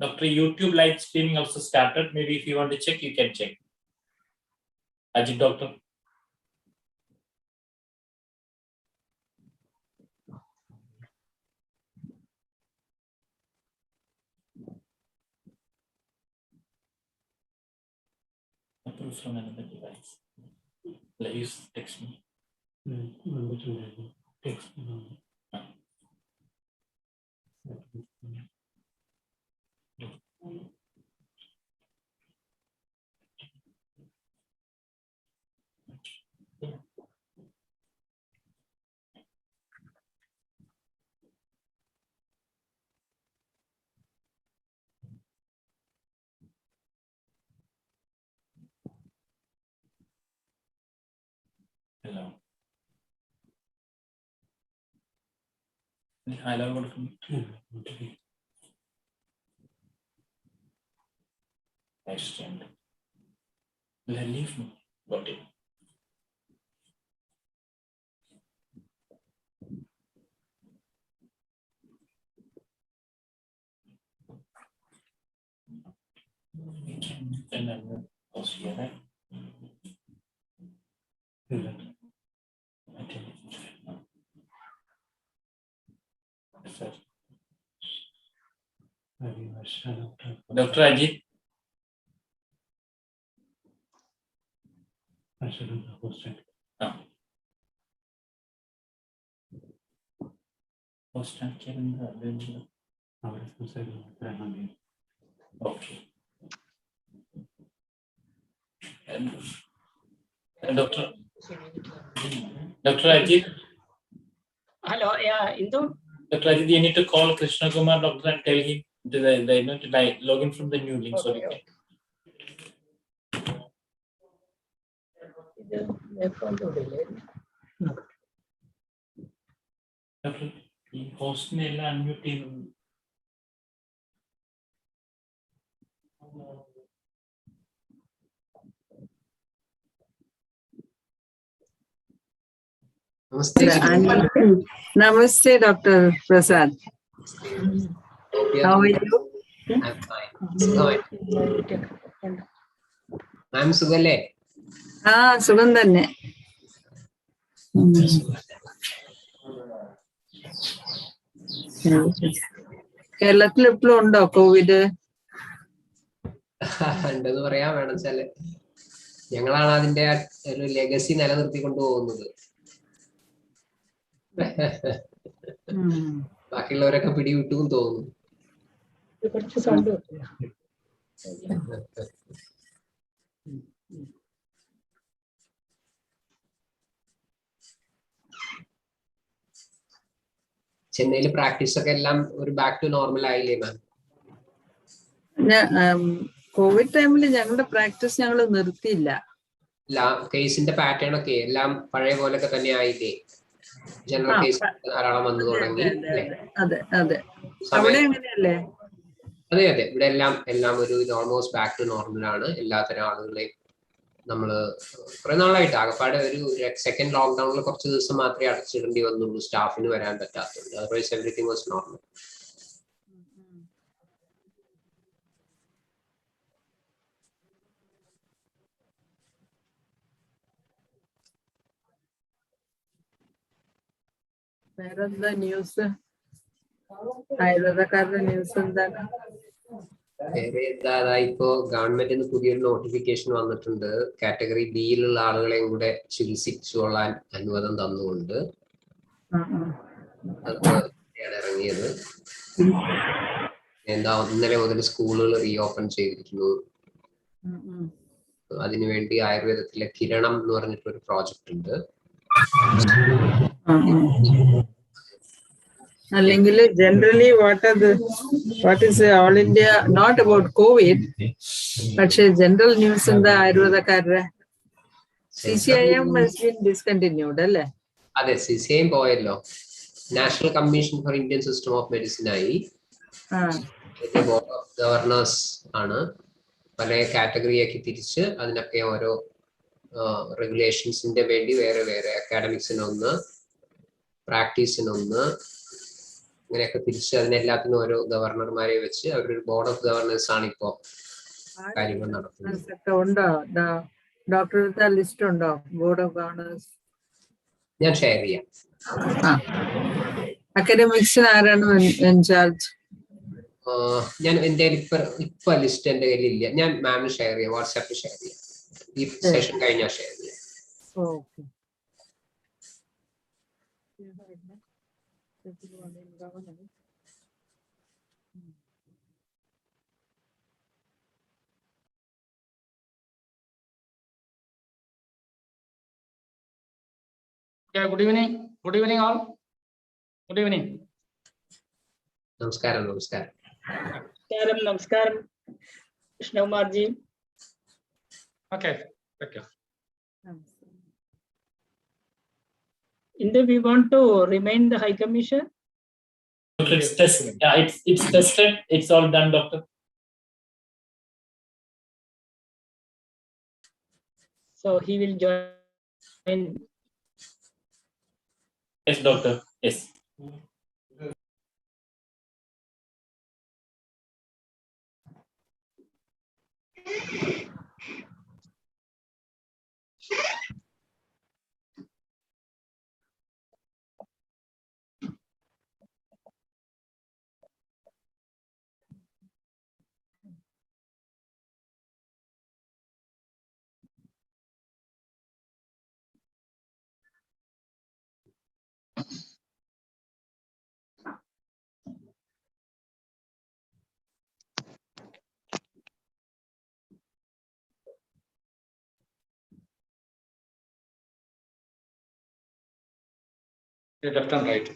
Doctor, YouTube live streaming also started. Maybe if you want to check, you can check. Ajit, doctor. Approve from another device. Please text me. Text me. Hello. Hello, welcome. Extend. Leave me. Got it. And then pause here, right? Dr. Ajit. Host and okay. And Dr. Ajit. Hello, yeah, Indu. Dr. Ajit, you need to call Krishna Kumar doctor and tell him to log in from the new link. Okay, So we can. Doctor, ഈ ഹോസ്റ്റിനെ എല്ലാം unmute ചെയ്യുന്നു. Namaste, Dr. Prasad. How are you? I'm fine. I'm Sugale. സുഖം തന്നെ. കേരളത്തിൽ ഇപ്പോഴും ഉണ്ടോ Covid? ഉണ്ടെന്ന് പറയാൻ വേണം വെച്ചാല് ഞങ്ങളാണ് അതിന്റെ ഒരു ലെഗസി നിലനിർത്തിക്കൊണ്ടു പോകുന്നത്. ബാക്കിയുള്ളവരൊക്കെ പിടിവിട്ടും തോന്നുന്നു. ചെന്നൈയിൽ പ്രാക്ടീസ് ഒക്കെ എല്ലാം ഒരു ബാക്ക് ടു നോർമൽ ആയില്ലേ മാം? കോവിഡ് ടൈമിൽ ഞങ്ങളുടെ പ്രാക്ടീസ് ഞങ്ങൾ നിർത്തിയില്ല. കേസിന്റെ പാറ്റേൺ ഒക്കെ എല്ലാം പഴയ പോലൊക്കെ തന്നെ ആയില്ലേ? ജനറൽ കേസ് ധാരാളം വന്നു തുടങ്ങി. അതെ അതെ, അവിടെ എങ്ങനെയല്ലേ? അതെ അതെ, ഇവിടെ എല്ലാം ഒരു ഓൾമോസ്റ്റ് ബാക്ക് ടു നോർമൽ ആണ്. എല്ലാത്തരം ആളുകളെയും നമ്മള് കുറെ നാളായിട്ട് ആകപ്പാടെ ഒരു സെക്കൻഡ് ലോക്ക്ഡൌണിൽ കുറച്ച് ദിവസം മാത്രമേ അടച്ചിടേണ്ടി വന്നുള്ളൂ, സ്റ്റാഫിന് വരാൻ പറ്റാത്തതുകൊണ്ട്. Otherwise everything was normal. വേറെന്താ ന്യൂസ്? ആയുർവേദക്കാരുടെ ന്യൂസ് എന്താണ്? വേറെ എന്താ, ഇപ്പോ ഗവൺമെന്റിന് പുതിയൊരു നോട്ടിഫിക്കേഷൻ വന്നിട്ടുണ്ട്. കാറ്റഗറി ബിയിലുള്ള ആളുകളെയും കൂടെ ചികിത്സിച്ചുകൊള്ളാൻ അനുവാദം തന്നുകൊണ്ട് അതാണ് ഇറങ്ങിയത്. എന്താ, ഇന്നലെ മുതൽ സ്കൂളുകൾ റീഓപ്പൺ ചെയ്തിരിക്കുന്നു. അതിനുവേണ്ടി ആയുർവേദത്തിലെ കിരണം എന്ന് പറഞ്ഞിട്ടൊരു പ്രോജക്റ്റ് ഉണ്ട്. അല്ലെങ്കിൽ generally what is all India, not about Covid, പക്ഷെ ജനറൽ ന്യൂസ് എന്താ ആയുർവേദക്കാരുടെ? CCIM has been discontinued അല്ലേ? അതെ, CCIM പോയല്ലോ. National commission for Indian system of medicine ആയി. ബോർഡ് ഓഫ് ഗവർണേഴ്സ് ആണ്. പല കാറ്റഗറിയാക്കി തിരിച്ച് അതിനൊക്കെ ഓരോ റെഗുലേഷൻസിന്റെ വേണ്ടി വേറെ വേറെ, അക്കാഡമിക്സിനൊന്ന്, പ്രാക്ടീസിനൊന്ന്, അങ്ങനെയൊക്കെ തിരിച്ച് അതിനെല്ലാത്തിനും ഓരോ ഗവർണർമാരെ വെച്ച് അവരൊരു ബോർഡ് ഓഫ് ഗവർണേഴ്സ് ആണ് ഇപ്പോ കാര്യങ്ങൾ നടത്തുന്നത്. ഉണ്ടോ ഡോക്ടറുടെ ലിസ്റ്റ് ഉണ്ടോ ബോർഡ് ഓഫ് ഗവർണേഴ്സ്? ഞാൻ ഷെയർ ചെയ്യാം. അക്കാഡമിക്സിന് ആരാണ് ഇൻചാർജ്? ഞാൻ എന്റെ ഇപ്പൊ ലിസ്റ്റ് എന്റെ കയ്യിൽ ഇല്ല. ഞാൻ മാമിന് ഷെയർ ചെയ്യാം, വാട്സാപ്പിൽ ഷെയർ ചെയ്യാം. ഈ സെഷൻ കഴിഞ്ഞാൽ ഷെയർ ചെയ്യാം. Okay. Yeah, good evening. Good evening all. Good evening. നമസ്കാരം. നമസ്കാരം. Namaskaram. Krishnakumarji. Okay. Thank you. We want to remind the High Commission. It's tested. Yeah, it's tested. It's all done, doctor. So he will join. Yes, doctor. Yes. Left and right.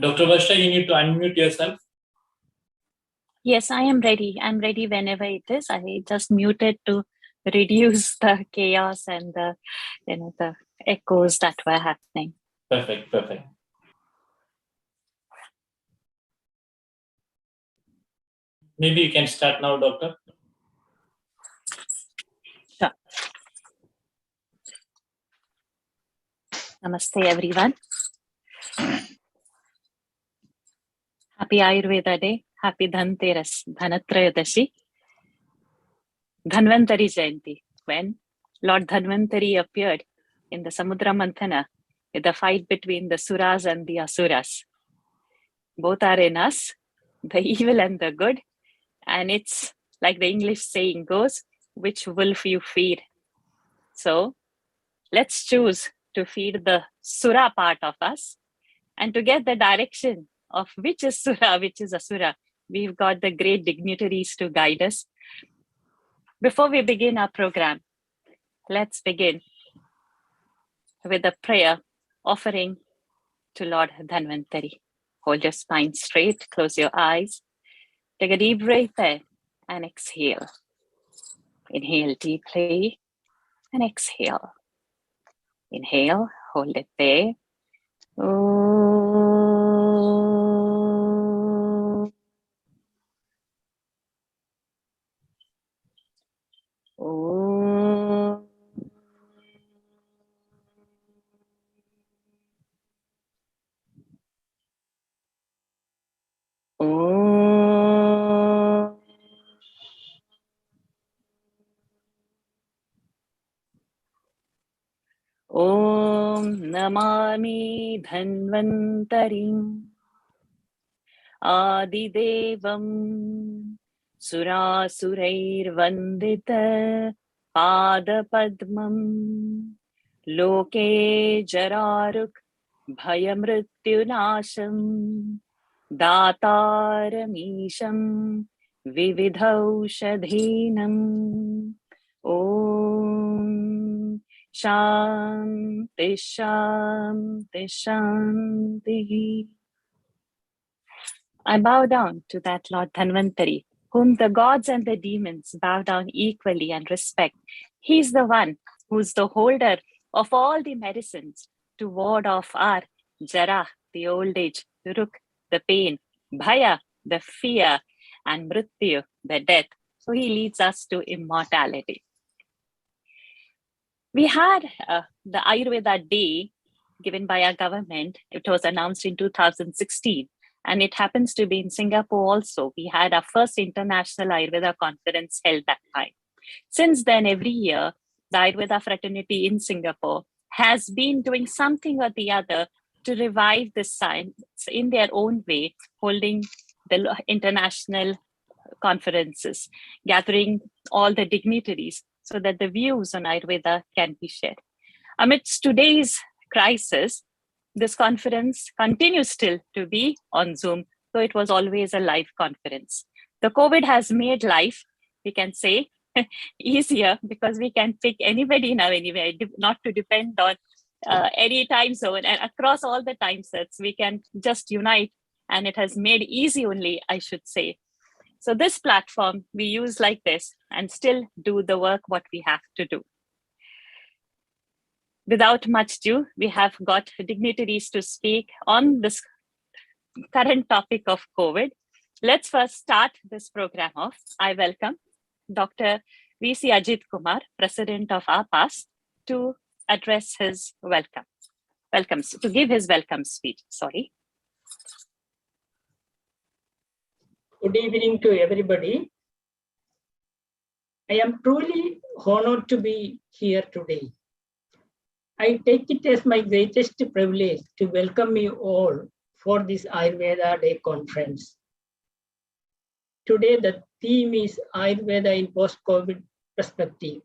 Dr. Varsha, you need to unmute yourself. Yes, I am ready. I'm ready whenever it is. I just muted to reduce the chaos and the echoes that were happening. Perfect, perfect. Maybe you can start now, doctor. Sure. Namaste, everyone. Happy Ayurveda Day. Happy Dhanteras, Dhanatrayadashi. Dhanvantari Jayanti, when Lord Dhanvantari appeared in the Samudra Manthana with the fight between the Suras and the Asuras. Both are in us, the evil and the good. And it's like the English saying goes, which wolf you feed. So let's choose to feed the Sura part of us. And to get the direction of which is Sura, which is Asura, we've got the great dignitaries to guide us. Before we begin our program, let's begin with a prayer offering to Lord Dhanvantari. Hold your spine straight, close your eyes, take a deep breath in and exhale. Inhale deeply and exhale. Inhale, hold it there. Om Namami Dhanvantarim Adidevam Surasurair Vandita Pada Padmam Loke jararuk bhayamrityunasham Dataramisham vividhaushadhinam. Om Shanti Shanti Shanti. I bow down to that Lord Dhanvantari, whom the gods and the demons bow down equally and respect. He's the one who's the holder of all the medicines to ward off our Jara, the old age, Ruk, the pain, Bhaya, the fear, and Mrityu, the death. So he leads us to immortality. We had the Ayurveda Day given by our government. It was announced in 2016. And it happens to be in Singapore also. We had our first international Ayurveda conference held that time. Since then, every year, the Ayurveda fraternity in Singapore has been doing something or the other to revive this science in their own way, holding the international conferences, gathering all the dignitaries so that the views on Ayurveda can be shared. Amidst today's crisis, this conference continues still to be on Zoom, so it was always a live conference. The COVID has made life, we can say, easier because we can pick anybody now anywhere, not to depend on any time zone, and across all the time sets, we can just unite, and it has made easy only, I should say. So this platform we use like this and still do the work what we have to do. Without much ado, we have got dignitaries to speak on this current topic of COVID. Let's first start this program off. I welcome Dr. V.C. Ajit Kumar, President of APAS, to address his to give his welcome speech. Sorry. Good evening to everybody. I am truly honored to be here today. I take it as my greatest privilege to welcome you all for this Ayurveda Day conference. Today, the theme is Ayurveda in post-COVID perspective.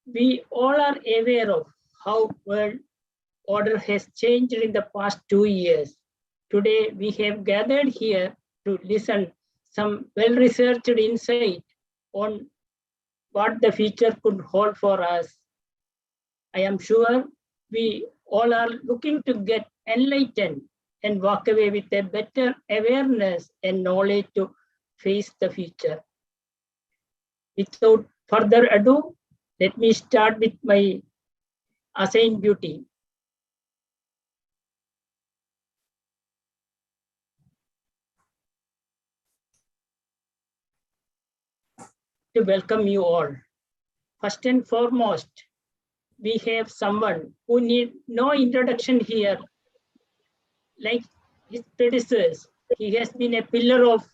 We all are aware of how world order has changed in the past 2 years. Today, we have gathered here to listen some well-researched insight on what the future could hold for us. I am sure we all are looking to get enlightened and walk away with a better awareness and knowledge to face the future. Without further ado, let me start with my assigned duty. To welcome you all. First and foremost, we have someone who need no introduction here. Like his predecessors, he has been a pillar of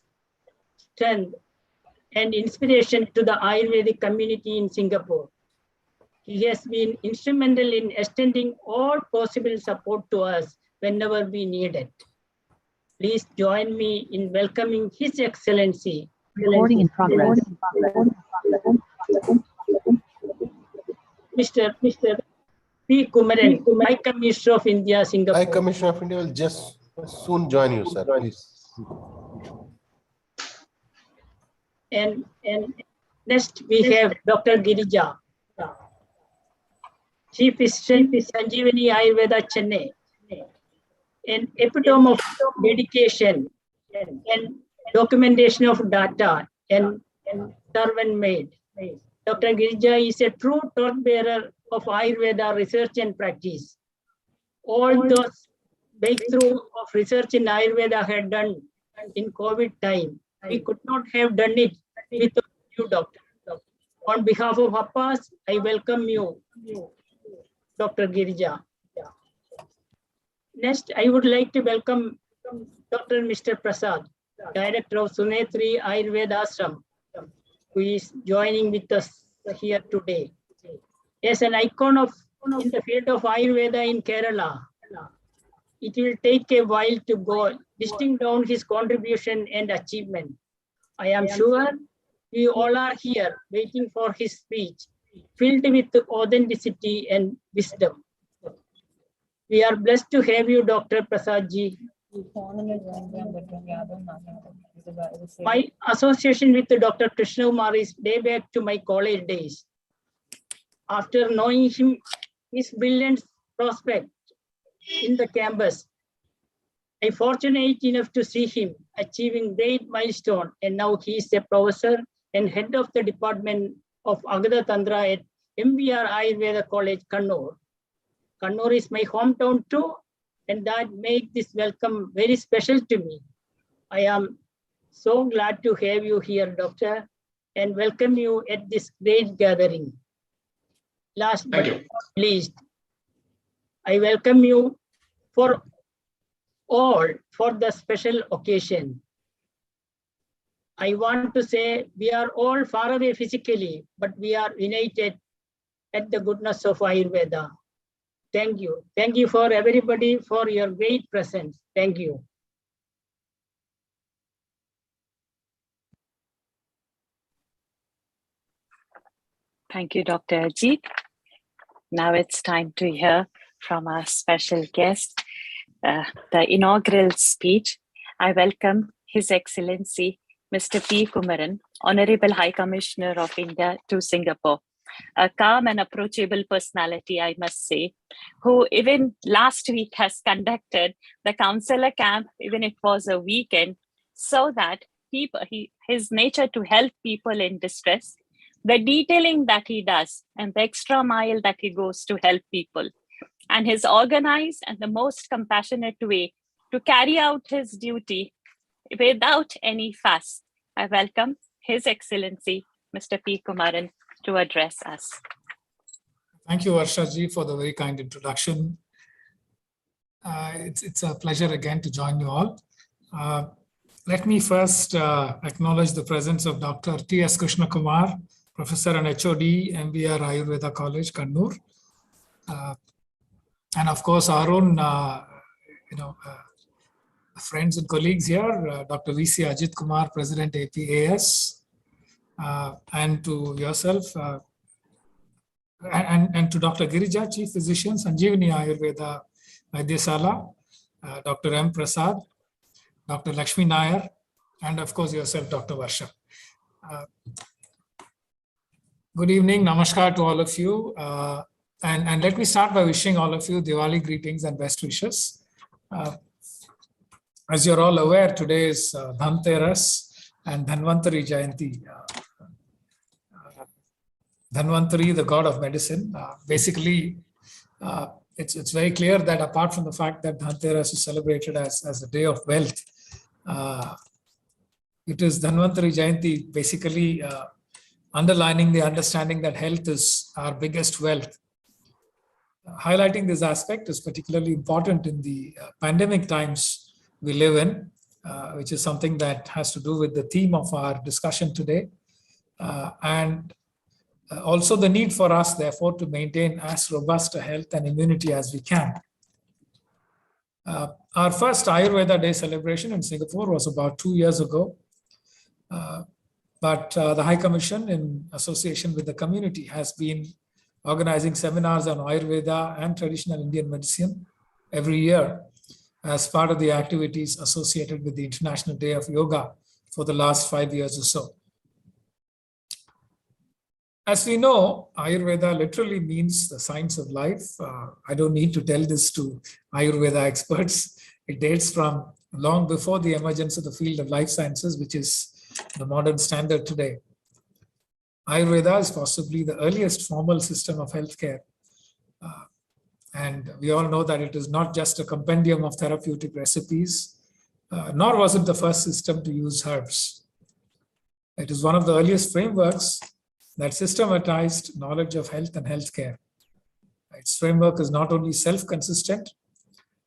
strength and inspiration to the Ayurvedic community in Singapore. He has been instrumental in extending all possible support to us whenever we need it. Please join me in welcoming His Excellency. Recording in progress. Mr. P. Kumaran, High Commissioner of India, Singapore. High Commissioner of India will just soon join you, sir. Please. And next we have Dr. Girija, Chief Physician, Sanjeevani Ayurveda, Chennai, an epitome of dedication and documentation of data and servant made. Dr. Girija is a true torchbearer of Ayurveda research and practice. All those breakthrough of research in Ayurveda had done in COVID time. We could not have done it without you, Doctor. On behalf of APAS, I welcome you, Dr. Girija. Next, I would like to welcome Dr. Mr. Prasad, Director of Sunetri Ayurveda Ashram, who is joining with us here today. As an icon in the field of Ayurveda in Kerala, it will take a while to go listing down his contribution and achievement. I am sure we all are here waiting for his speech filled with authenticity and wisdom. We are blessed to have you, Dr. Prasadji. My association with Dr. Krishna Kumar is day back to my college days. After knowing him, his brilliant prospect in the campus, I fortunate enough to see him achieving great milestone, and now he is a professor and head of the department of Agada Tantra at MBR Ayurveda College, Kannur. Kannur is my hometown too, and that makes this welcome very special to me. I am so glad to have you here, Doctor, and welcome you at this great gathering. Last but not least, I welcome you for the special occasion. I want to say we are all far away physically, but we are united at the goodness of Ayurveda. Thank you. Thank you for everybody for your great presence. Thank you. Thank you, Dr. Ajit. Now it's time to hear from our special guest, the inaugural speech. I welcome His Excellency, Mr. P. Kumaran, Honorable High Commissioner of India to Singapore. A calm and approachable personality, I must say, who even last week has conducted the counselor camp, even it was a weekend, so that his nature to help people in distress, the detailing that he does and the extra mile that he goes to help people, and his organized and the most compassionate way to carry out his duty without any fuss. I welcome His Excellency, Mr. P. Kumaran, to address us. Thank you, Varsha-ji, for the very kind introduction. It's a pleasure again to join you all. Let me first acknowledge the presence of Dr. T.S. Krishna Kumar, Professor and HOD, MBR Ayurveda College, Kannur. And of course, our own friends and colleagues here, Dr. V.C. Ajit Kumar, President APAS, and to yourself, and to Dr. Girija, Chief Physician, Sanjeevani Ayurveda Vaidyasala, Dr. M. Prasad, Dr. Lakshmi Nair, and of course yourself, Dr. Varsha. Good evening, namaskar to all of you. And let me start by wishing all of you Diwali greetings and best wishes. As you're all aware, today is Dhanteras and Dhanvantari Jayanti. Dhanvantari, the god of medicine. Basically, it's very clear that apart from the fact that Dhanteras is celebrated as a day of wealth, it is Dhanvantari Jayanti basically underlining the understanding that health is our biggest wealth. Highlighting this aspect is particularly important in the pandemic times we live in, which is something that has to do with the theme of our discussion today. And also the need for us, therefore, to maintain as robust a health and immunity as we can. Our first Ayurveda Day celebration in Singapore was about 2 years ago. But the High Commission, in association with the community, has been organizing seminars on Ayurveda and traditional Indian medicine every year as part of the activities associated with the International Day of Yoga for the last 5 years or so. As we know, Ayurveda literally means the science of life. I don't need to tell this to Ayurveda experts. It dates from long before the emergence of the field of life sciences, which is the modern standard today. Ayurveda is possibly the earliest formal system of healthcare. And we all know that it is not just a compendium of therapeutic recipes, nor was it the first system to use herbs. It is one of the earliest frameworks that systematized knowledge of health and healthcare. Its framework is not only self-consistent,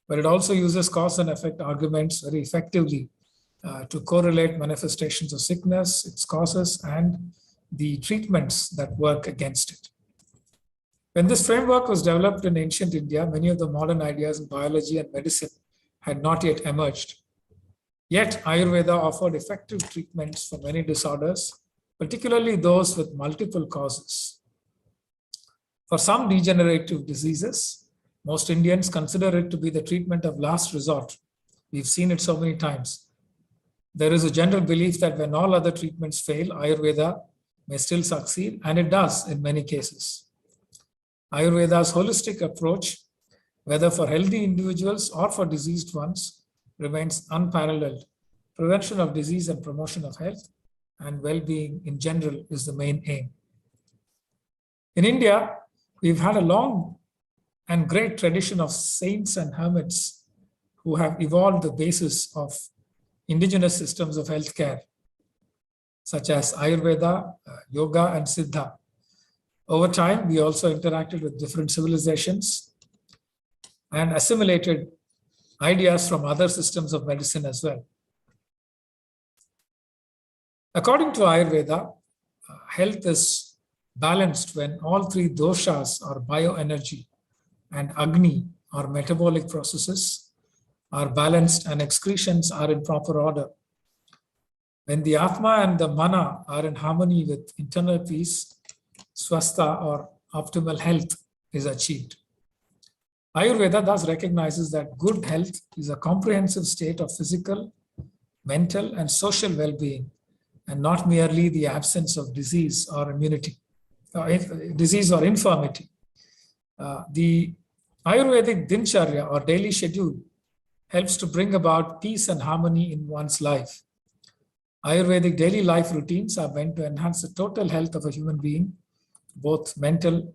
but it also uses cause and effect arguments very effectively to correlate manifestations of sickness, its causes, and the treatments that work against it. When this framework was developed in ancient India, many of the modern ideas in biology and medicine had not yet emerged. Yet, Ayurveda offered effective treatments for many disorders, particularly those with multiple causes. For some degenerative diseases, most Indians consider it to be the treatment of last resort. We've seen it so many times. There is a general belief that when all other treatments fail, Ayurveda may still succeed, and it does in many cases. Ayurveda's holistic approach, whether for healthy individuals or for diseased ones, remains unparalleled. Prevention of disease and promotion of health and well-being in general is the main aim. In India, we've had a long and great tradition of saints and hermits who have evolved the basis of indigenous systems of healthcare, such as Ayurveda, Yoga, and Siddha. Over time, we also interacted with different civilizations and assimilated ideas from other systems of medicine as well. According to Ayurveda, health is balanced when all three doshas, or bioenergy, and Agni, or metabolic processes, are balanced and excretions are in proper order. When the Atma and the Mana are in harmony with internal peace, swastha, or optimal health, is achieved. Ayurveda thus recognizes that good health is a comprehensive state of physical, mental, and social well-being, and not merely the absence of disease or disease or infirmity. The Ayurvedic Dincharya, or daily schedule, helps to bring about peace and harmony in one's life. Ayurvedic daily life routines are meant to enhance the total health of a human being, both mental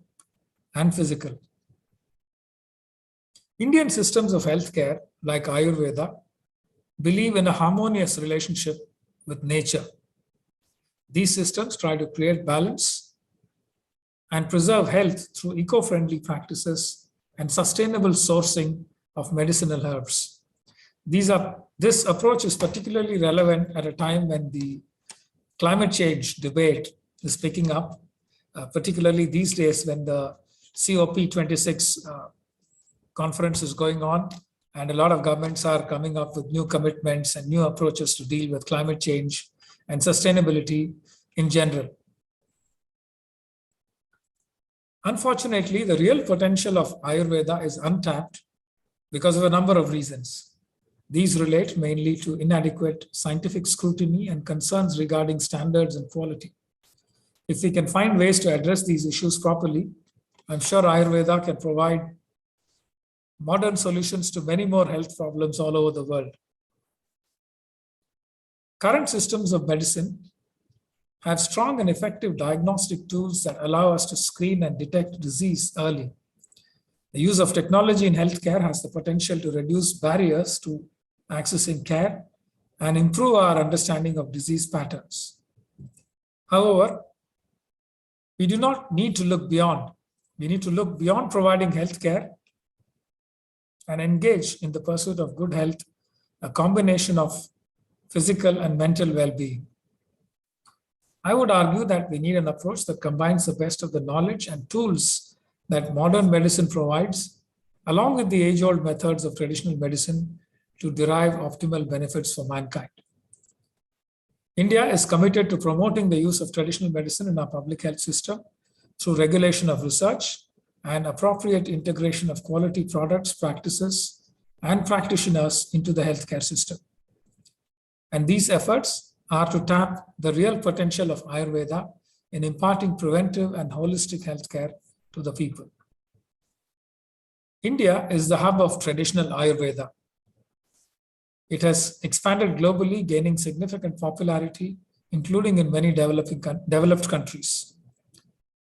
and physical. Indian systems of healthcare, like Ayurveda, believe in a harmonious relationship with nature. These systems try to create balance and preserve health through eco-friendly practices and sustainable sourcing of medicinal herbs. This approach is particularly relevant at a time when the climate change debate is picking up, particularly these days when the COP26 conference is going on, and a lot of governments are coming up with new commitments and new approaches to deal with climate change and sustainability in general. Unfortunately, the real potential of Ayurveda is untapped because of a number of reasons. These relate mainly to inadequate scientific scrutiny and concerns regarding standards and quality. If we can find ways to address these issues properly, I'm sure Ayurveda can provide modern solutions to many more health problems all over the world. Current systems of medicine have strong and effective diagnostic tools that allow us to screen and detect disease early. The use of technology in healthcare has the potential to reduce barriers to accessing care and improve our understanding of disease patterns. However, we do not need to look beyond. We need to look beyond providing healthcare and engage in the pursuit of good health, a combination of physical and mental well-being. I would argue that we need an approach that combines the best of the knowledge and tools that modern medicine provides, along with the age-old methods of traditional medicine, to derive optimal benefits for mankind. India is committed to promoting the use of traditional medicine in our public health system through regulation of research and appropriate integration of quality products, practices, and practitioners into the healthcare system. And these efforts are to tap the real potential of Ayurveda in imparting preventive and holistic healthcare to the people. India is the hub of traditional Ayurveda. It has expanded globally, gaining significant popularity, including in many developed countries.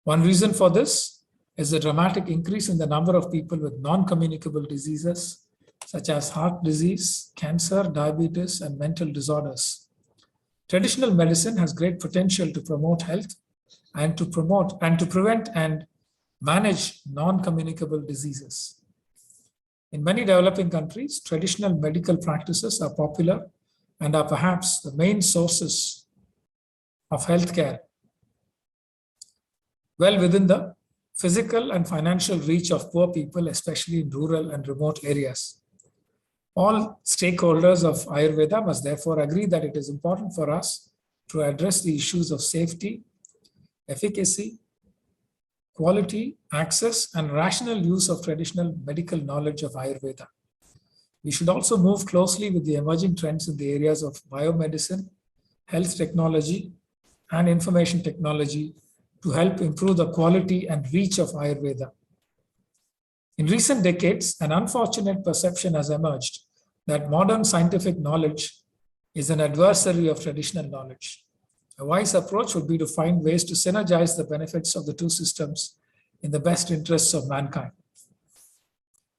One reason for this is the dramatic increase in the number of people with non-communicable diseases, such as heart disease, cancer, diabetes, and mental disorders. Traditional medicine has great potential to promote health and to prevent and manage non-communicable diseases. In many developing countries, traditional medical practices are popular and are perhaps the main sources of healthcare, well within the physical and financial reach of poor people, especially in rural and remote areas. All stakeholders of Ayurveda must therefore agree that it is important for us to address the issues of safety, efficacy, quality, access, and rational use of traditional medical knowledge of Ayurveda. We should also move closely with the emerging trends in the areas of biomedicine, health technology, and information technology to help improve the quality and reach of Ayurveda. In recent decades, an unfortunate perception has emerged that modern scientific knowledge is an adversary of traditional knowledge. A wise approach would be to find ways to synergize the benefits of the two systems in the best interests of mankind.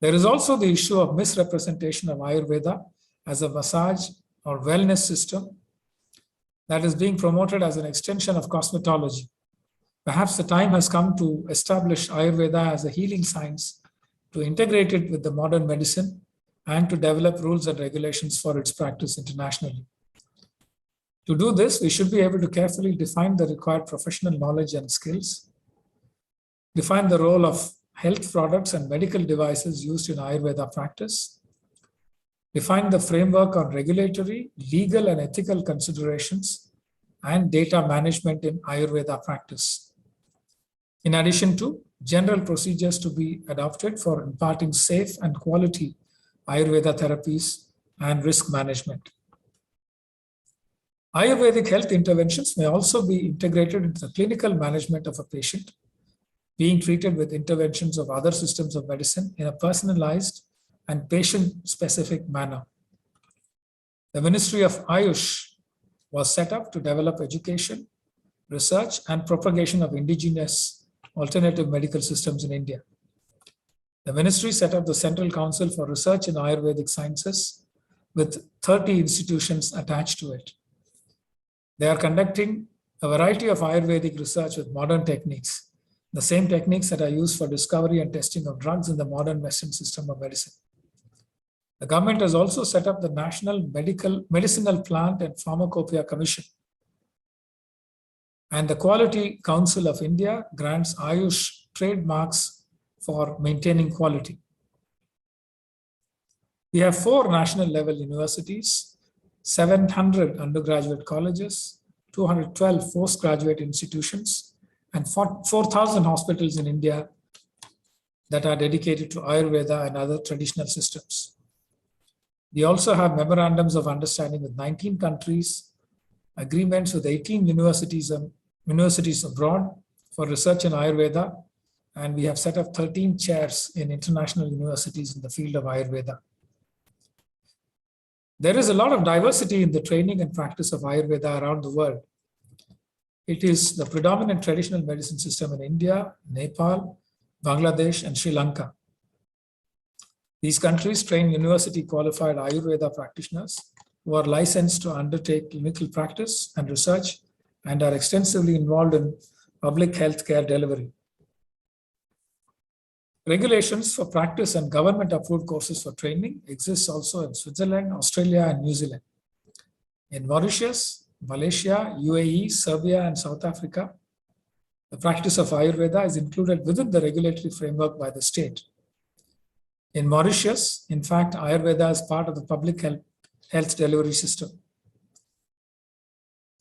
There is also the issue of misrepresentation of Ayurveda as a massage or wellness system that is being promoted as an extension of cosmetology. Perhaps the time has come to establish Ayurveda as a healing science, to integrate it with the modern medicine, and to develop rules and regulations for its practice internationally. To do this, we should be able to carefully define the required professional knowledge and skills, define the role of health products and medical devices used in Ayurveda practice, define the framework on regulatory, legal, and ethical considerations, and data management in Ayurveda practice. In addition to general procedures to be adopted for imparting safe and quality Ayurveda therapies and risk management. Ayurvedic health interventions may also be integrated into the clinical management of a patient, being treated with interventions of other systems of medicine in a personalized and patient-specific manner. The Ministry of Ayush was set up to develop education, research, and propagation of indigenous alternative medical systems in India. The ministry set up the Central Council for Research in Ayurvedic Sciences with 30 institutions attached to it. They are conducting a variety of Ayurvedic research with modern techniques, the same techniques that are used for discovery and testing of drugs in the modern Western system of medicine. The government has also set up the National Medicinal Plant and Pharmacopoeia Commission. And the Quality Council of India grants Ayush trademarks for maintaining quality. We have 4 national level universities, 700 undergraduate colleges, 212 postgraduate institutions, and 4,000 hospitals in India that are dedicated to Ayurveda and other traditional systems. We also have memorandums of understanding with 19 countries, agreements with 18 universities abroad for research in Ayurveda, and we have set up 13 chairs in international universities in the field of Ayurveda. There is a lot of diversity in the training and practice of Ayurveda around the world. It is the predominant traditional medicine system in India, Nepal, Bangladesh, and Sri Lanka. These countries train university qualified Ayurveda practitioners who are licensed to undertake clinical practice and research and are extensively involved in public health care delivery. Regulations for practice and government-approved courses for training exist also in Switzerland, Australia, and New Zealand. In Mauritius, Malaysia, UAE, Serbia, and South Africa, the practice of Ayurveda is included within the regulatory framework by the state. In Mauritius, in fact, Ayurveda is part of the public health delivery system.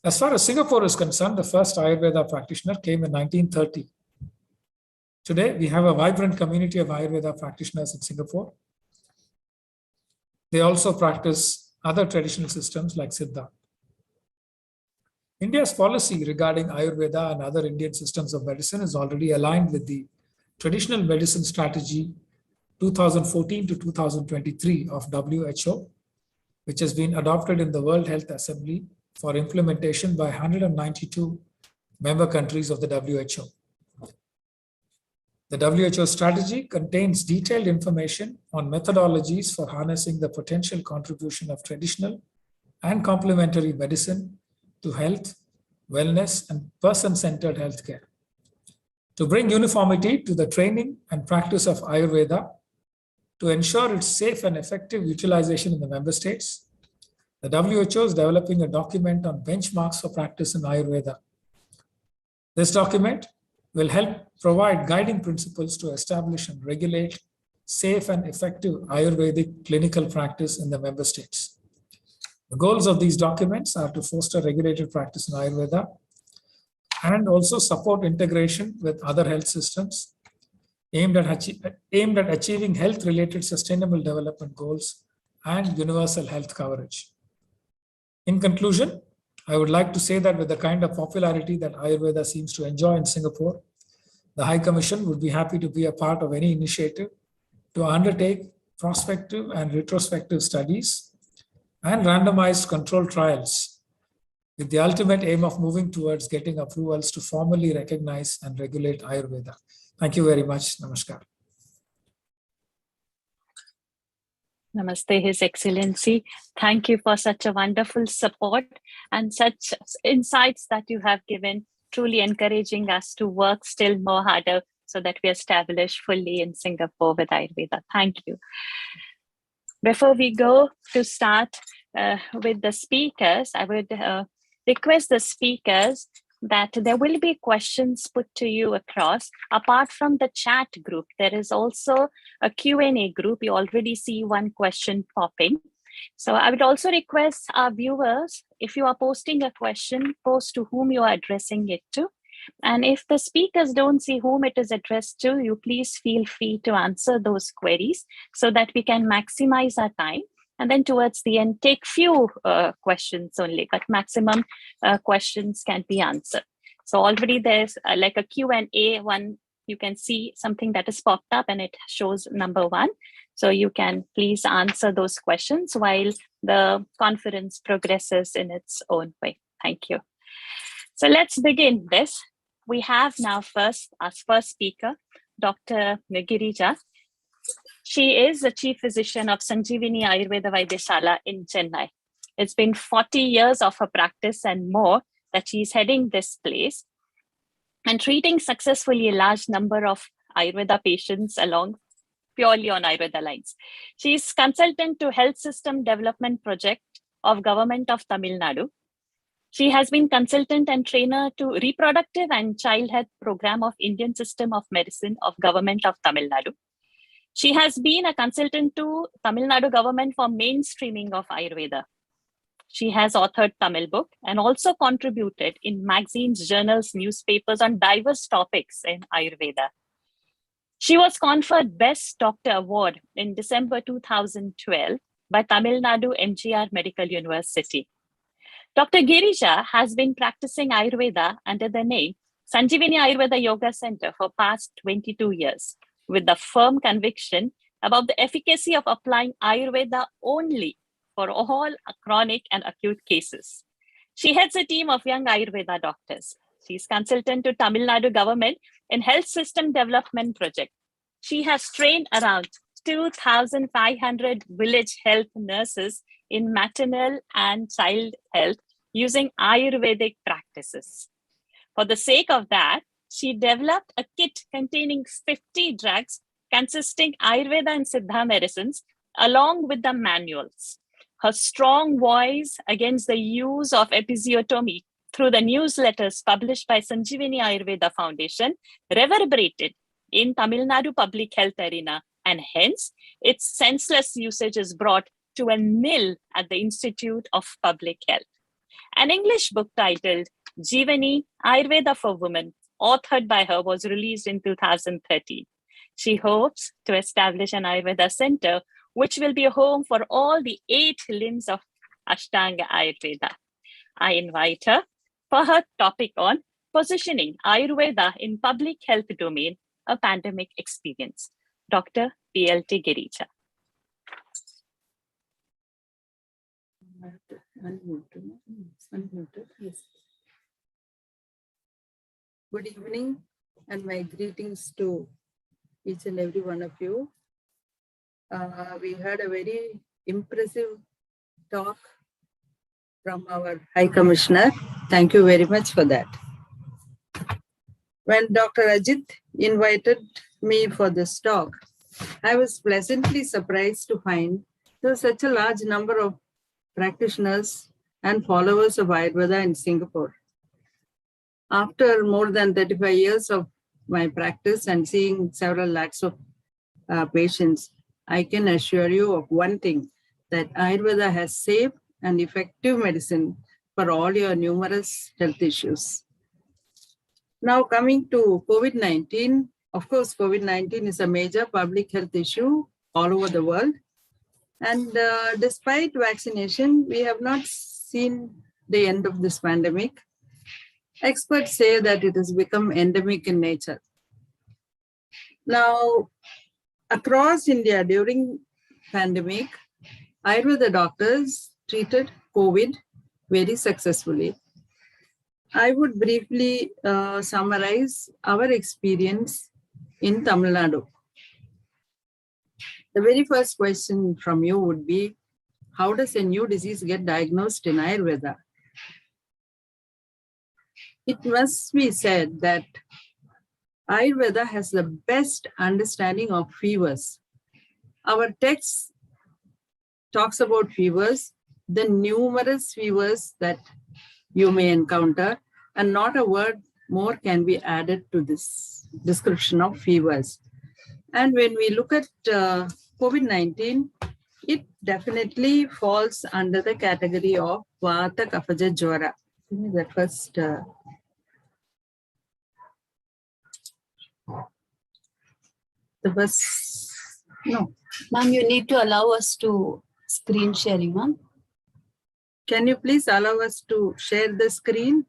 As far as Singapore is concerned, the first Ayurveda practitioner came in 1930. Today, we have a vibrant community of Ayurveda practitioners in Singapore. They also practice other traditional systems like Siddha. India's policy regarding Ayurveda and other Indian systems of medicine is already aligned with the Traditional Medicine Strategy 2014 to 2023 of WHO, which has been adopted in the World Health Assembly for implementation by 192 member countries of the WHO. The WHO strategy contains detailed information on methodologies for harnessing the potential contribution of traditional and complementary medicine to health, wellness, and person-centered healthcare. To bring uniformity to the training and practice of Ayurveda, to ensure its safe and effective utilization in the member states, the WHO is developing a document on benchmarks for practice in Ayurveda. This document will help provide guiding principles to establish and regulate safe and effective Ayurvedic clinical practice in the member states. The goals of these documents are to foster regulated practice in Ayurveda, and also support integration with other health systems aimed at achieving health-related sustainable development goals and universal health coverage. In conclusion, I would like to say that with the kind of popularity that Ayurveda seems to enjoy in Singapore, the High Commission would be happy to be a part of any initiative to undertake prospective and retrospective studies and randomized controlled trials with the ultimate aim of moving towards getting approvals to formally recognize and regulate Ayurveda. Thank you very much. Namaskar. Namaste, His Excellency. Thank you for such a wonderful support and such insights that you have given, truly encouraging us to work still more harder so that we establish fully in Singapore with Ayurveda. Thank you. Before we go to start with the speakers, I would request the speakers that there will be questions put to you across. Apart from the chat group, there is also a Q&A group. You already see one question popping. So I would also request our viewers, if you are posting a question, post to whom you are addressing it to. And if the speakers don't see whom it is addressed to, you please feel free to answer those queries so that we can maximize our time. And then towards the end, take few questions only, but maximum questions can be answered. So already there's like a Q&A one, you can see something that is popped up and it shows number 1. So you can please answer those questions while the conference progresses in its own way. Thank you. So let's begin this. We have now our first speaker, Dr. Girija. She is the chief physician of Sanjeevani Ayurveda Vaidyashala in Chennai. It's been 40 years of her practice and more that she's heading this place and treating successfully a large number of Ayurveda patients along purely on Ayurveda lines. She is consultant to Health System Development Project of Government of Tamil Nadu. She has been consultant and trainer to Reproductive and Child Health Program of Indian System of Medicine of Government of Tamil Nadu. She has been a consultant to Tamil Nadu government for mainstreaming of Ayurveda. She has authored Tamil book and also contributed in magazines, journals, newspapers on diverse topics in Ayurveda. She was conferred Best Doctor Award in December 2012 by Tamil Nadu MGR Medical University. Dr. Girija has been practicing Ayurveda under the name Sanjeevani Ayurveda Yoga Center for past 22 years, with the firm conviction about the efficacy of applying Ayurveda only for all chronic and acute cases. She heads a team of young Ayurveda doctors. She is consultant to Tamil Nadu government in Health System Development Project. She has trained around 2,500 village health nurses in maternal and child health using Ayurvedic practices. For the sake of that, she developed a kit containing 50 drugs consisting Ayurveda and Siddha medicines along with the manuals. Her strong voice against the use of episiotomy through the newsletters published by Sanjeevani Ayurveda Foundation reverberated in Tamil Nadu public health arena, and hence its senseless usage is brought to a nil at the Institute of Public Health. An English book titled Jeevani, Ayurveda for Women, authored by her, was released in 2013. She hopes to establish an Ayurveda center, which will be a home for all the 8 limbs of Ashtanga Ayurveda. I invite her for her topic on positioning Ayurveda in public health domain, a pandemic experience. Dr. PLT Girija. Good evening and my greetings to each and every one of you. We had a very impressive talk from our High Commissioner. Thank you very much for that. When Dr. Ajit invited me for this talk, I was pleasantly surprised to find there was such a large number of practitioners and followers of Ayurveda in Singapore. After more than 35 years of my practice and seeing several lakhs of patients, I can assure you of one thing, that Ayurveda has safe and effective medicine for all your numerous health issues. Now coming to COVID-19, of course, COVID-19 is a major public health issue all over the world. And despite vaccination, we have not seen the end of this pandemic. Experts say that it has become endemic in nature. Now, across India during pandemic, Ayurveda doctors treated COVID very successfully. I would briefly summarize our experience in Tamil Nadu. The very first question from you would be, how does a new disease get diagnosed in Ayurveda? It must be said that Ayurveda has the best understanding of fevers. Our text talks about fevers, the numerous fevers that you may encounter, and not a word more can be added to this description of fevers. And when we look at COVID-19, it definitely falls under the category of Vata Kaphaja Jwara. Give me that first. The first, no. Ma'am, you need to allow us to screen sharing, ma'am. Can you please allow us to share the screen?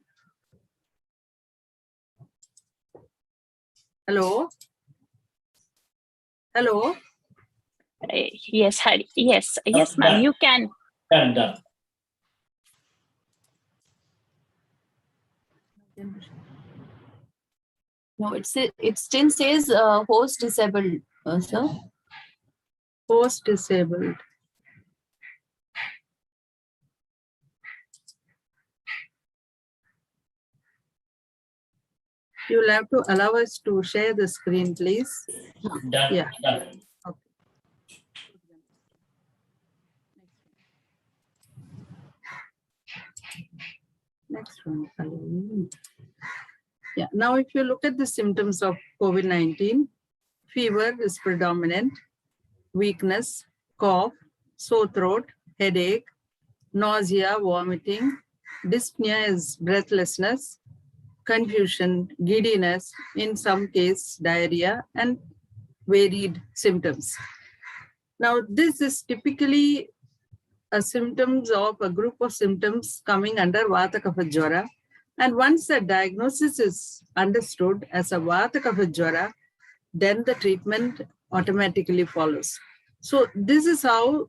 Hello? Hello? Yes, Hari. Yes, ma'am. You can. Done. No, it still says host disabled, sir. Host disabled. You'll have to allow us to share the screen, please. Done. Yeah. Done. Okay. Next one. Yeah. Now, if you look at the symptoms of COVID-19, fever is predominant, weakness, cough, sore throat, headache, nausea, vomiting, dyspnea is breathlessness, confusion, giddiness, in some case diarrhea, and varied symptoms. Now, this is typically a symptoms of a group of symptoms coming under Vata Kapha Jwara. And once the diagnosis is understood as a Vata Kapha Jwara, then the treatment automatically follows. So this is how,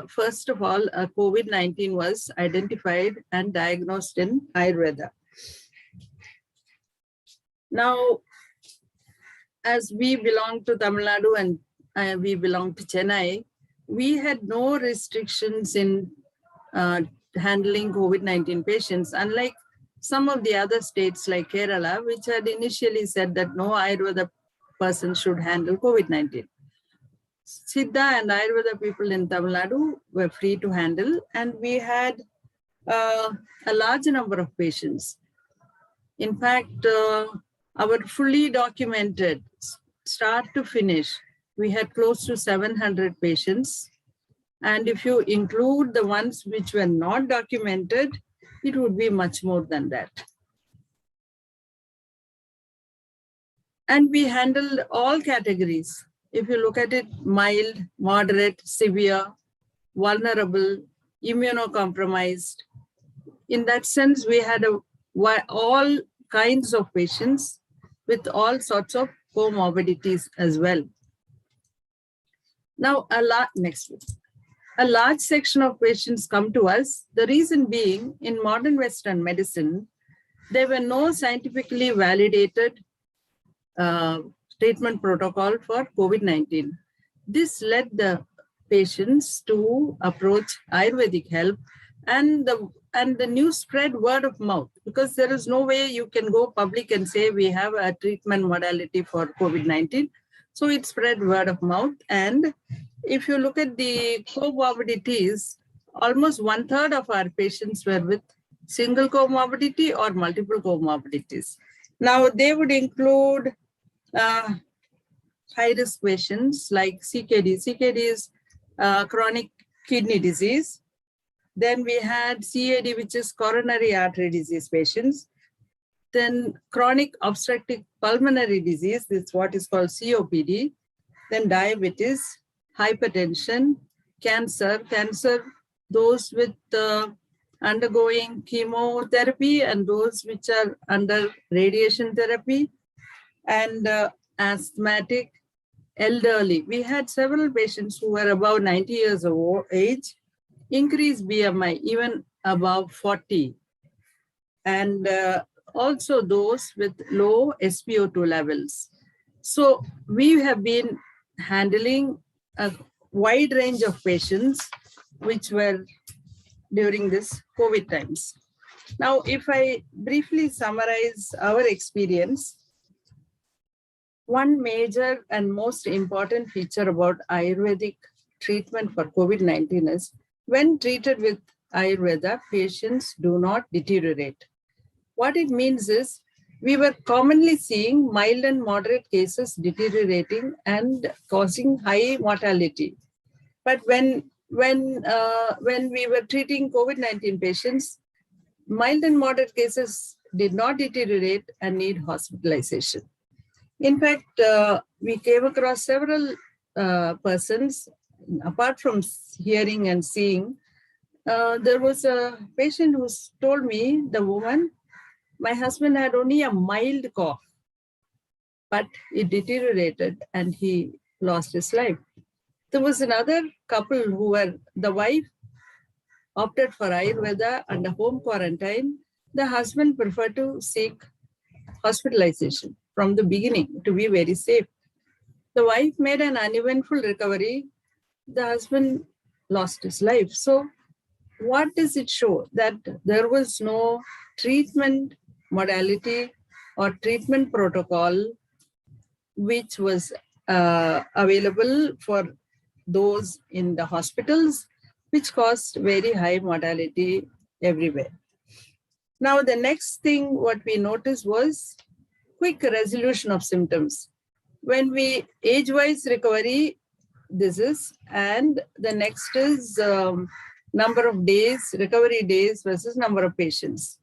first of all, COVID-19 was identified and diagnosed in Ayurveda. Now, as we belong to Tamil Nadu and we belong to Chennai, we had no restrictions in handling COVID-19 patients, unlike some of the other states like Kerala, which had initially said that no Ayurveda person should handle COVID-19. Siddha and Ayurveda people in Tamil Nadu were free to handle, and we had a large number of patients. In fact, our fully documented, start to finish, we had close to 700 patients. And if you include the ones which were not documented, it would be much more than that. And we handled all categories. If you look at it, mild, moderate, severe, vulnerable, immunocompromised. In that sense, we had all kinds of patients with all sorts of comorbidities as well. Now, next one. A large section of patients come to us. The reason being, in modern Western medicine, there were no scientifically validated treatment protocol for COVID-19. This led the patients to approach Ayurvedic help, and the news spread word of mouth, because there is no way you can go public and say we have a treatment modality for COVID-19. So it spread word of mouth. And if you look at the comorbidities, almost 1/3 of our patients were with single comorbidity or multiple comorbidities. Now, they would include high-risk patients like CKD. CKD is chronic kidney disease. Then we had CAD, which is coronary artery disease patients. then chronic obstructive pulmonary disease, this is what is called COPD, then diabetes, hypertension, cancer, those with undergoing chemotherapy and those which are under radiation therapy, and asthmatic, elderly. We had several patients who were above 90 years of age, increased BMI, even above 40, and also those with low SpO2 levels. So we have been handling a wide range of patients which were during this COVID times. Now, if I briefly summarize our experience, one major and most important feature about Ayurvedic treatment for COVID-19 is when treated with Ayurveda, patients do not deteriorate. What it means is we were commonly seeing mild and moderate cases deteriorating and causing high mortality. But when we were treating COVID-19 patients, mild and moderate cases did not deteriorate and need hospitalization. In fact, we came across several persons, apart from hearing and seeing. There was a patient who told me, the woman, my husband had only a mild cough, but it deteriorated and he lost his life. There was another couple who were, the wife opted for Ayurveda under home quarantine. The husband preferred to seek hospitalization from the beginning to be very safe. The wife made an uneventful recovery. The husband lost his life. So what does it show? That there was no treatment modality or treatment protocol which was available for those in the hospitals, which caused very high mortality everywhere. Now, the next thing what we noticed was quick resolution of symptoms. When we age-wise recovery, this is, and the next is number of days, recovery days versus number of patients.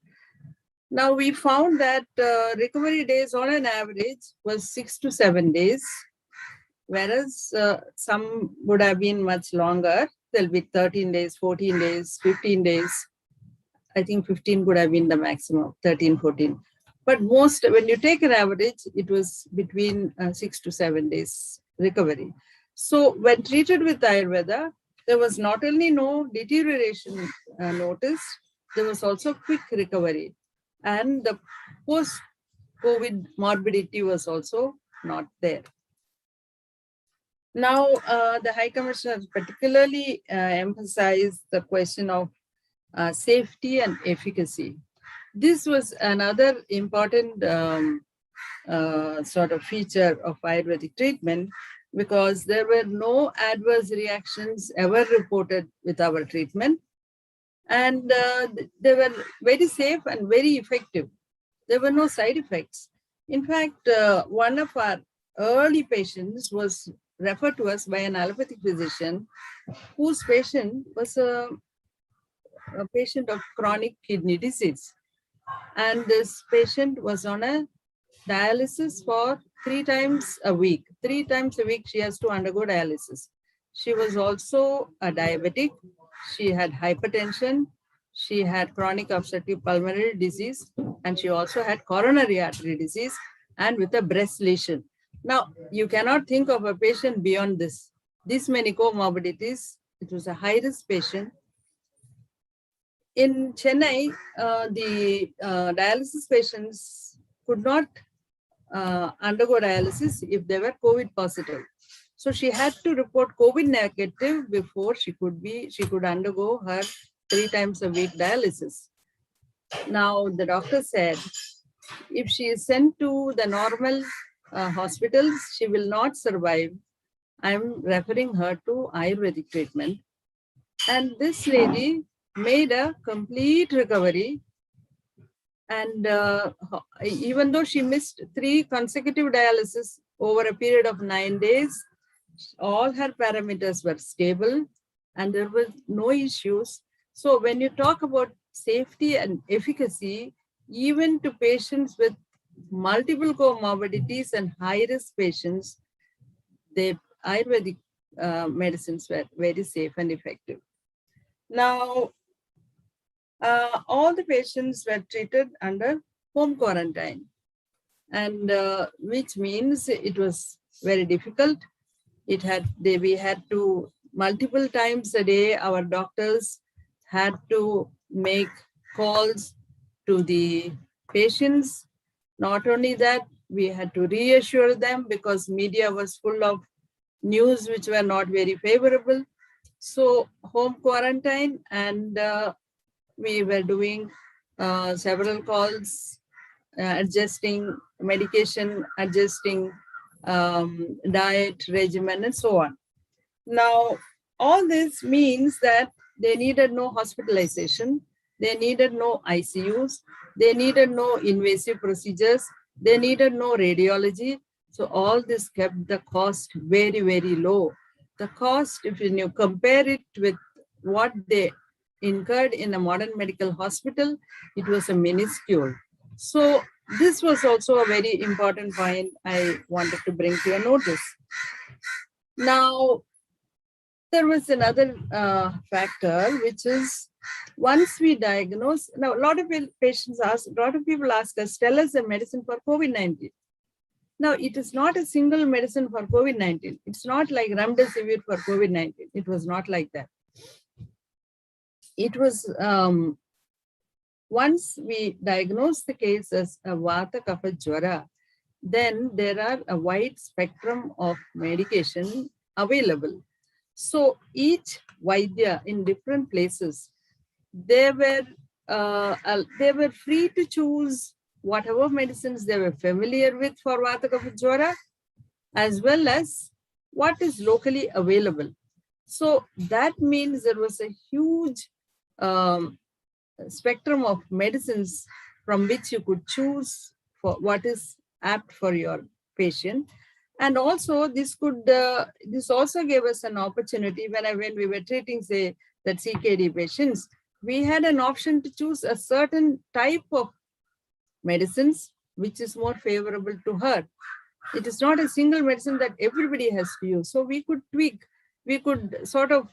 Now we found that recovery days on an average was 6 to 7 days, whereas some would have been much longer. There'll be 13 days, 14 days, 15 days. I think 15 would have been the maximum, 13, 14. But most, when you take an average, it was between 6 to 7 days recovery. So when treated with Ayurveda, there was not only no deterioration noticed, there was also quick recovery. And the post-COVID morbidity was also not there. Now, the High Commissioner particularly emphasized the question of safety and efficacy. This was another important sort of feature of Ayurvedic treatment, because there were no adverse reactions ever reported with our treatment. And they were very safe and very effective. There were no side effects. In fact, one of our early patients was referred to us by an allopathic physician whose patient was a patient of chronic kidney disease. And this patient was on a dialysis for 3 times a week. 3 times a week she has to undergo dialysis. She was also a diabetic. She had hypertension. She had chronic obstructive pulmonary disease, and she also had coronary artery disease and with a breast lesion. Now, you cannot think of a patient beyond this. This many comorbidities. It was a high-risk patient. In Chennai, the dialysis patients could not undergo dialysis if they were COVID positive. So she had to report COVID negative before she could undergo her 3 times a week dialysis. Now the doctor said, if she is sent to the normal hospitals, she will not survive. I'm referring her to Ayurvedic treatment. And this lady made a complete recovery. And even though she missed 3 consecutive dialysis over a period of 9 days, all her parameters were stable and there were no issues. So when you talk about safety and efficacy, even to patients with multiple comorbidities and high-risk patients, the Ayurvedic medicines were very safe and effective. Now, all the patients were treated under home quarantine, and which means it was very difficult. We had to multiple times a day, our doctors had to make calls to the patients. Not only that, we had to reassure them because media was full of news which were not very favorable. So home quarantine, and we were doing several calls, adjusting medication, adjusting diet regimen, and so on. Now, all this means that they needed no hospitalization, they needed no ICUs, they needed no invasive procedures, they needed no radiology. So all this kept the cost very, very low. The cost, if you compare it with what they incurred in a modern medical hospital, it was a minuscule. So this was also a very important point I wanted to bring to your notice. Now, there was another factor, which is once we diagnose, now a lot of people ask us, tell us a medicine for COVID-19. Now, it is not a single medicine for COVID-19. It's not like remdesivir for COVID-19. It was not like that. It was, once we diagnose the case as a Vata Kapha Jwara, then there are a wide spectrum of medication available. So each Vaidya in different places, they were free to choose whatever medicines they were familiar with for Vata Kapha Jwara, as well as what is locally available. So that means there was a huge spectrum of medicines from which you could choose for what is apt for your patient. And also this also gave us an opportunity when we were treating, say, that CKD patients, we had an option to choose a certain type of medicines which is more favorable to her. It is not a single medicine that everybody has to use. So we could tweak, we could sort of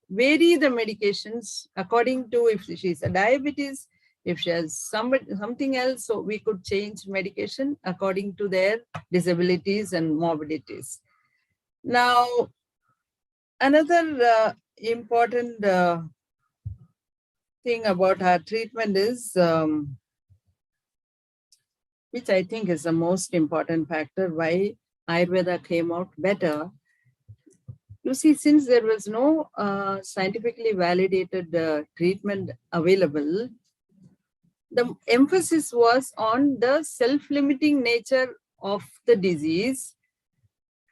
vary the medications according to if she's a diabetes, if she has something else, so we could change medication according to their disabilities and morbidities. Now, another important thing about our treatment is, which I think is the most important factor why Ayurveda came out better. You see, since there was no scientifically validated treatment available, the emphasis was on the self-limiting nature of the disease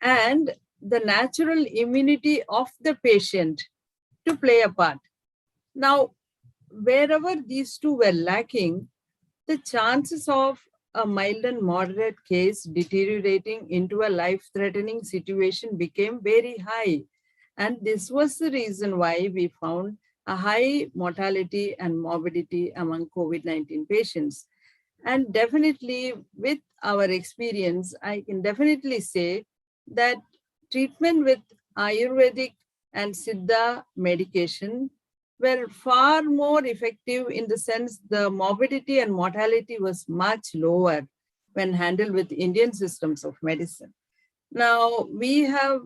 and the natural immunity of the patient to play a part. Now, wherever these two were lacking, the chances of a mild and moderate case deteriorating into a life-threatening situation became very high. And this was the reason why we found a high mortality and morbidity among COVID-19 patients. And definitely with our experience, I can definitely say that treatment with Ayurvedic and Siddha medication were far more effective in the sense the morbidity and mortality was much lower when handled with Indian systems of medicine. Now, we have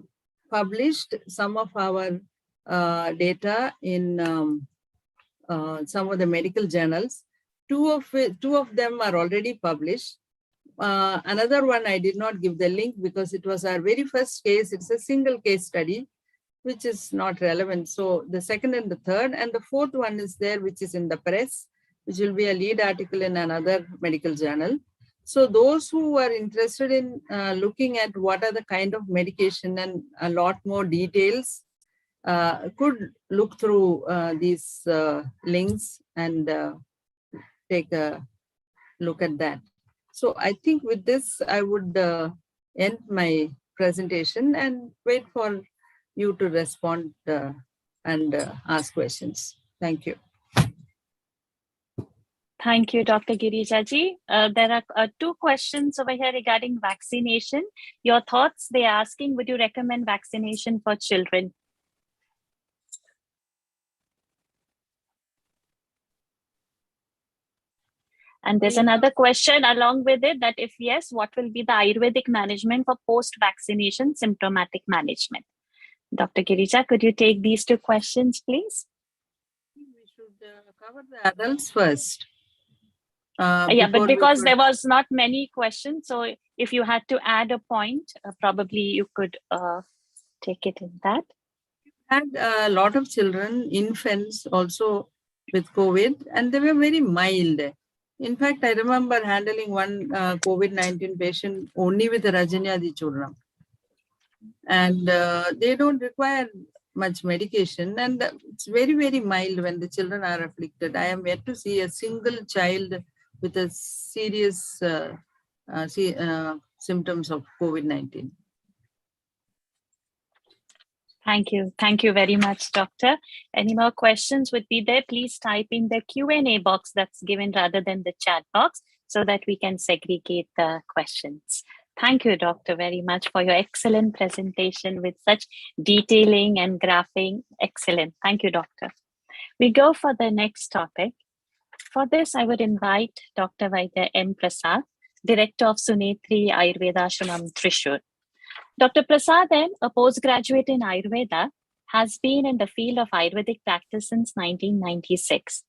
published some of our data in some of the medical journals. Two of them are already published. Another one I did not give the link because it was our very first case. It's a single case study, which is not relevant. So the second and the third and the fourth one is there, which is in the press, which will be a lead article in another medical journal. So those who are interested in looking at what are the kind of medication and a lot more details could look through these links and take a look at that. So I think with this, I would end my presentation and wait for you to respond and ask questions. Thank you. Thank you, Dr. Girijaji. There are two questions over here regarding vaccination. Your thoughts, they're asking, would you recommend vaccination for children? And there's another question along with it, that if yes, what will be the Ayurvedic management for post-vaccination symptomatic management? Dr. Girija, could you take these two questions, please? We should cover the adults first. Yeah, but before we because could- there was not many questions, so if you had to add a point, probably you could take it in that. had a lot of children, infants also with COVID, and they were very mild. In fact, I remember handling one COVID-19 patient only with a Rajanyadi Churna. And they don't require much medication, and it's very, very mild when the children are afflicted. I am yet to see a single child with a serious symptoms of COVID-19. Thank you. Thank you very much, Doctor. Any more questions would be there, please type in the Q&A box that's given rather than the chat box so that we can segregate the questions. Thank you, Doctor, very much for your excellent presentation with such detailing and graphing. Excellent. Thank you, Doctor. We go for the next topic. For this, I would invite Dr. Vaidya M. Prasad, Director of Sunetri Ayurveda Ashramam, Thrissur. Dr. Prasad M., a postgraduate in Ayurveda, has been in the field of Ayurvedic practice since 1996.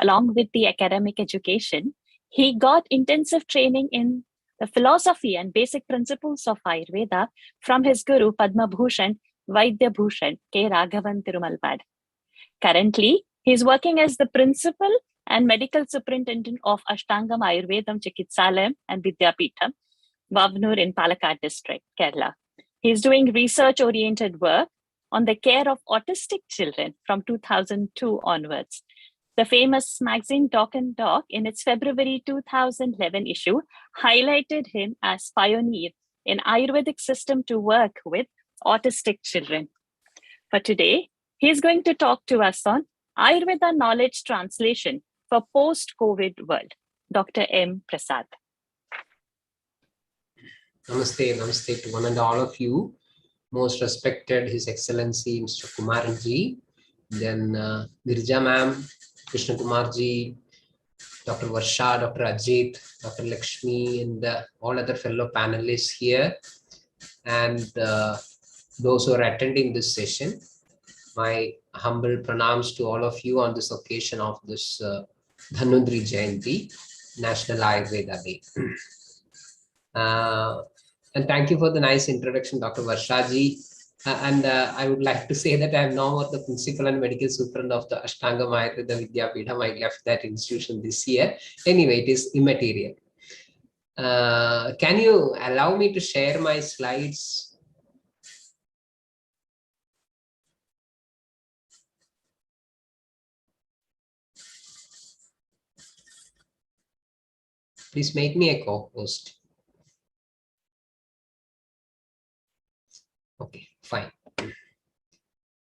Along with the academic education, he got intensive training in the philosophy and basic principles of Ayurveda from his guru Padma Bhushan Vaidya Bhushan K. Raghavan Tirumalpad. Currently, he is working as the principal and medical superintendent of Ashtangam Ayurvedam Chikitsalayam and Vidyapeetham, Vavnur in Palakkad district, Kerala. He is doing research-oriented work on the care of autistic children from 2002 onwards. The famous magazine Doc and Doc, in its February 2011 issue, highlighted him as pioneer in Ayurvedic system to work with autistic children. For today, he is going to talk to us on Ayurveda knowledge translation for post-COVID world. Dr. M. Prasad. Namaste, namaste to one and all of you. Most respected His Excellency Mr. Kumaranji, then Girija ma'am, Krishna Kumarji, Dr. Varsha, Dr. Ajit, Dr. Lakshmi, and all other fellow panelists here, and those who are attending this session. My humble pranams to all of you on this occasion of this Dhanvantari Jayanti, National Ayurveda Day. And thank you for the nice introduction, Dr. Varshaji. And I would like to say that I am now the principal and medical superintendent of the Ashtangam Ayurveda Vidyapeetham. I left that institution this year. Anyway, it is immaterial. Can you allow me to share my slides? Please make me a co-host. Okay, fine.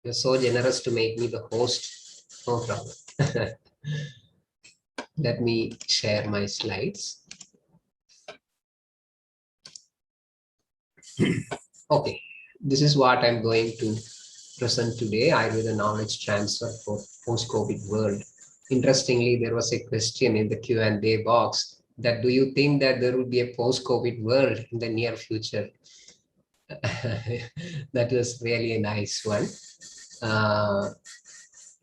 You're so generous to make me the host. No problem. Let me share my slides. Okay, this is what I'm going to present today. Ayurveda knowledge transfer for post-COVID world. Interestingly, there was a question in the Q&A box that do you think that there will be a post-COVID world in the near future? That was really a nice one.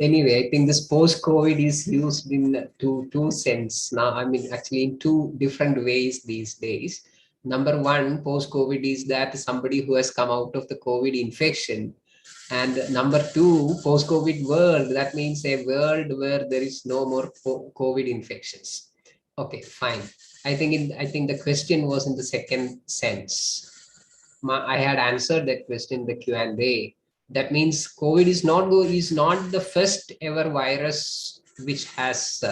Anyway, I think this post-COVID is used in two sense now. I mean, actually in two different ways these days. Number one, post-COVID is that somebody who has come out of the COVID infection. And number two, post-COVID world, that means a world where there is no more COVID infections. Okay, fine. I think the question was in the second sense. I had answered that question in the Q&A. That means COVID is not the first ever virus which has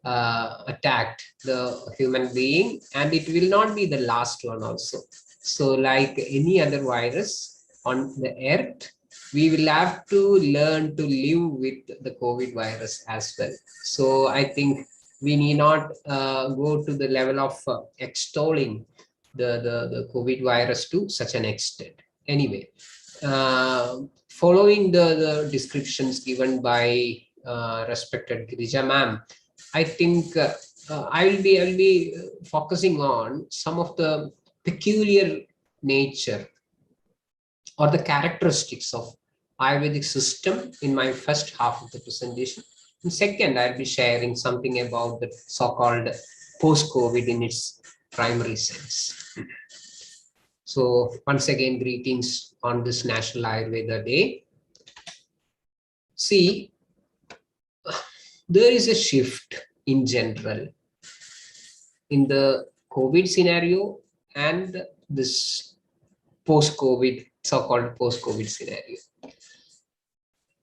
attacked the human being, and it will not be the last one also. So like any other virus on the earth, we will have to learn to live with the COVID virus as well. So I think We need not go to the level of extolling the COVID virus to such an extent. Anyway, following the descriptions given by respected Girija ma'am, I think I will be focusing on some of the peculiar nature or the characteristics of Ayurvedic system in my first half of the presentation. And second, I'll be sharing something about the so-called post-COVID in its primary sense. So once again, greetings on this National Ayurveda Day. See, there is a shift in general in the COVID scenario and this post-COVID, so-called post-COVID scenario.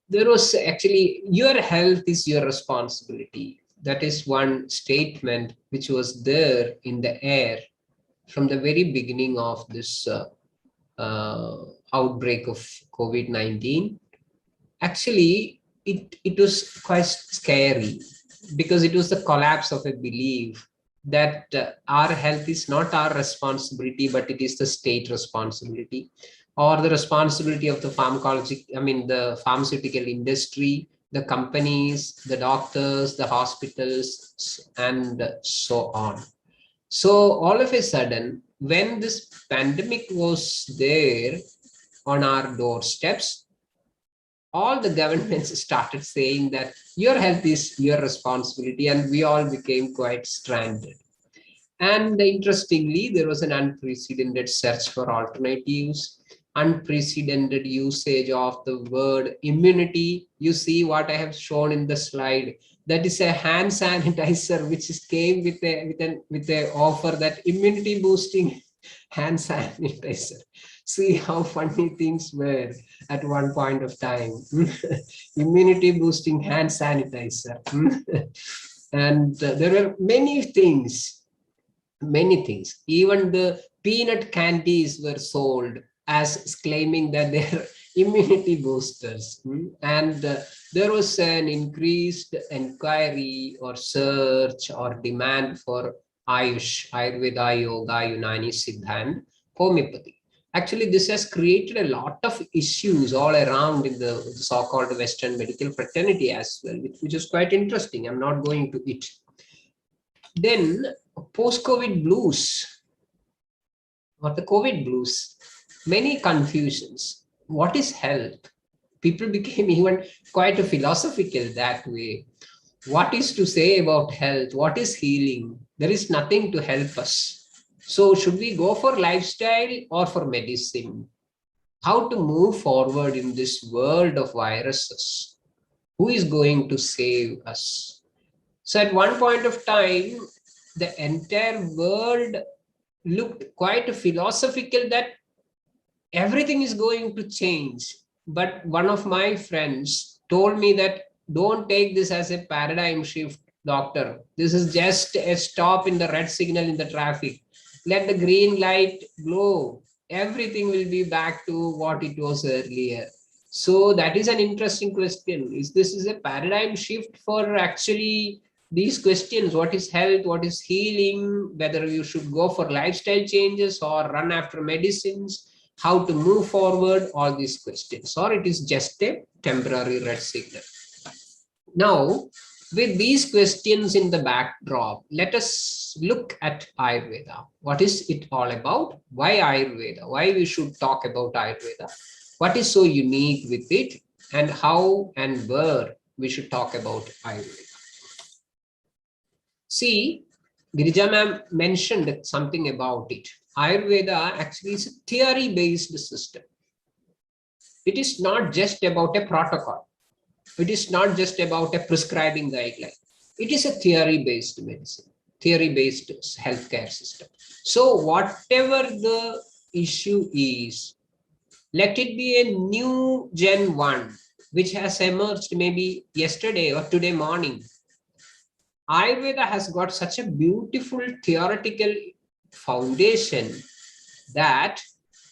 There was actually, your health is your responsibility. That is one statement which was there in the air from the very beginning of this outbreak of COVID-19. Actually, it was quite scary because it was the collapse of a belief that our health is not our responsibility, but it is the state responsibility, or the responsibility of the the pharmaceutical industry, the companies, the doctors, the hospitals, and so on. So all of a sudden, when this pandemic was there on our doorsteps, all the governments started saying that your health is your responsibility, and we all became quite stranded. And interestingly, there was an unprecedented search for alternatives, unprecedented usage of the word immunity. You see what I have shown in the slide. That is a hand sanitizer which came with a offer that immunity boosting hand sanitizer. See how funny things were at one point of time. Immunity boosting hand sanitizer. And there were many things. Even the peanut candies were sold as claiming that they're immunity boosters. And there was an increased inquiry or search or demand for Ayush, Ayurveda, Yoga, Unani, Siddha, and homeopathy. Actually, this has created a lot of issues all around in the so-called Western medical fraternity as well, which is quite interesting. I'm not going to it. Then post-COVID blues, or the COVID blues, many confusions. What is health? People became even quite philosophical that way. What is to say about health? What is healing? There is nothing to help us. So should we go for lifestyle or for medicine? How to move forward in this world of viruses? Who is going to save us? So at one point of time, the entire world looked quite philosophical that everything is going to change. But one of my friends told me that don't take this as a paradigm shift, doctor. This is just a stop in the red signal in the traffic. Let the green light glow. Everything will be back to what it was earlier. So that is an interesting question. Is this a paradigm shift for actually these questions? What is health? What is healing? Whether you should go for lifestyle changes or run after medicines? How to move forward? All these questions. Or it is just a temporary red signal. Now, with these questions in the backdrop, let us look at Ayurveda. What is it all about? Why Ayurveda? Why we should talk about Ayurveda? What is so unique with it? And how and where we should talk about Ayurveda? See, Girija ma'am mentioned something about it. Ayurveda actually is a theory-based system. It is not just about a protocol. It is not just about a prescribing guideline. It is a theory-based medicine, theory-based healthcare system. So whatever the issue is, let it be a new Gen 1, which has emerged maybe yesterday or today morning. Ayurveda has got such a beautiful theoretical foundation that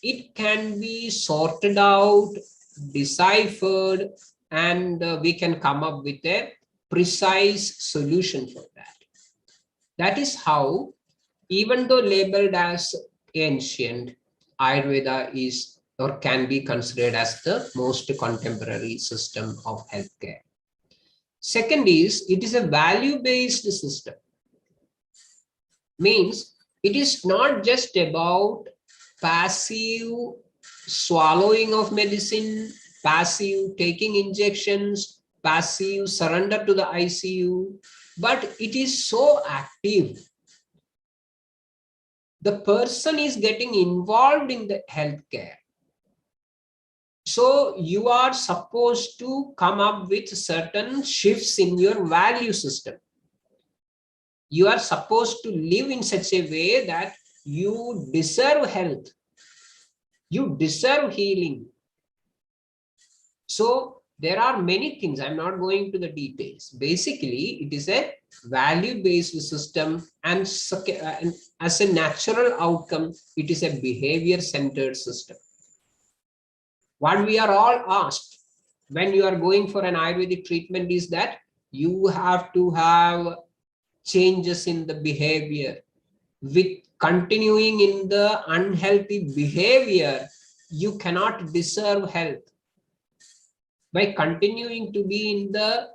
it can be sorted out, deciphered, and we can come up with a precise solution for that. That is how, even though labeled as ancient, Ayurveda is or can be considered as the most contemporary system of healthcare. Second is, it is a value-based system. Means it is not just about passive swallowing of medicine, passive taking injections, passive surrender to the ICU, but it is so active. The person is getting involved in the healthcare. So you are supposed to come up with certain shifts in your value system. You are supposed to live in such a way that you deserve health. You deserve healing. So there are many things. I'm not going to the details. Basically, it is a value-based system, and as a natural outcome, it is a behavior-centered system. What we are all asked when you are going for an Ayurvedic treatment is that you have to have changes in the behavior. With continuing in the unhealthy behavior, you cannot deserve health. By continuing to be in the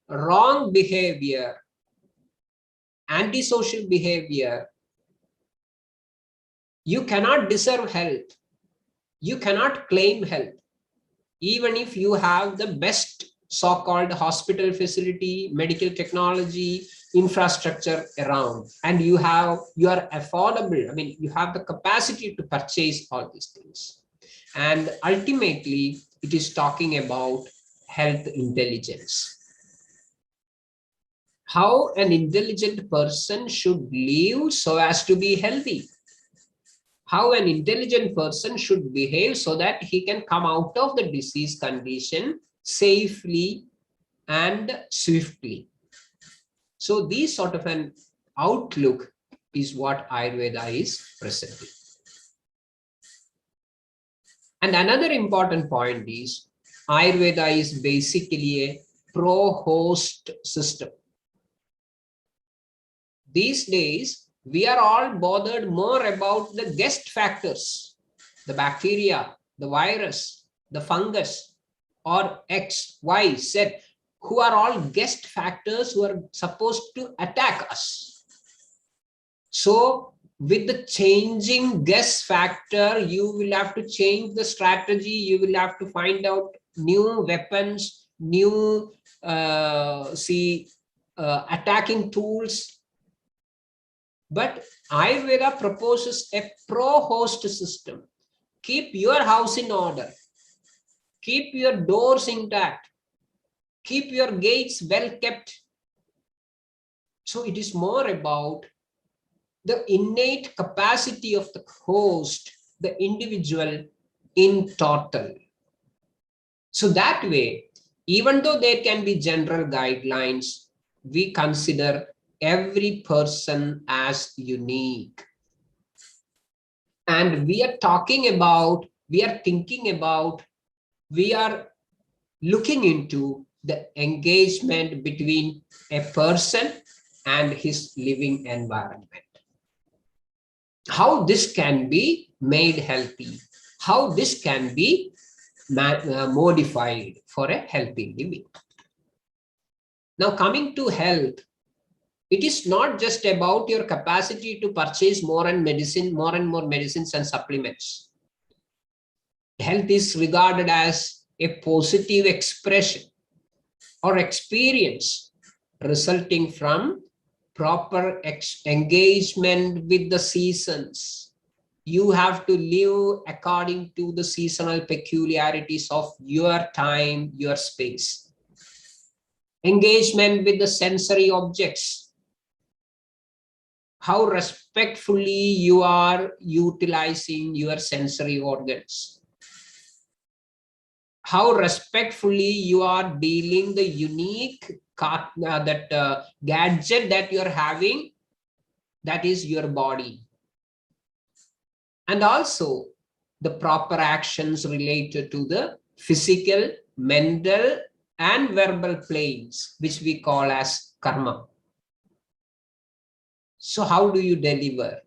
wrong behavior, antisocial behavior, you cannot deserve health. You cannot claim health. Even if you have the best so-called hospital facility, medical technology, infrastructure around, and you are affordable. I mean, you have the capacity to purchase all these things. And ultimately, it is talking about health intelligence. How an intelligent person should live so as to be healthy. How an intelligent person should behave so that he can come out of the disease condition safely and swiftly. So this sort of an outlook is what Ayurveda is presenting. And another important point is Ayurveda is basically a pro-host system. These days, we are all bothered more about the guest factors, the bacteria, the virus, the fungus, or X, Y, Z, who are all guest factors who are supposed to attack us. So with the changing guest factor, you will have to change the strategy. You will have to find out new weapons, new attacking tools. But Ayurveda proposes a pro-host system. Keep your house in order. Keep your doors intact. Keep your gates well kept. So it is more about the innate capacity of the host, the individual in total. So that way, even though there can be general guidelines, we consider every person as unique. And we are talking about, we are thinking about, we are looking into the engagement between a person and his living environment. How this can be made healthy, how this can be modified for a healthy living. Now coming to health, it is not just about your capacity to purchase more and more medicines and supplements. Health is regarded as a positive expression or experience resulting from proper engagement with the seasons. You have to live according to the seasonal peculiarities of your time, your space. Engagement with the sensory objects. How respectfully you are utilizing your sensory organs. How respectfully you are dealing the unique gadget that you're having, that is your body. And also the proper actions related to the physical, mental, and verbal planes, which we call as karma. So how do you deliver?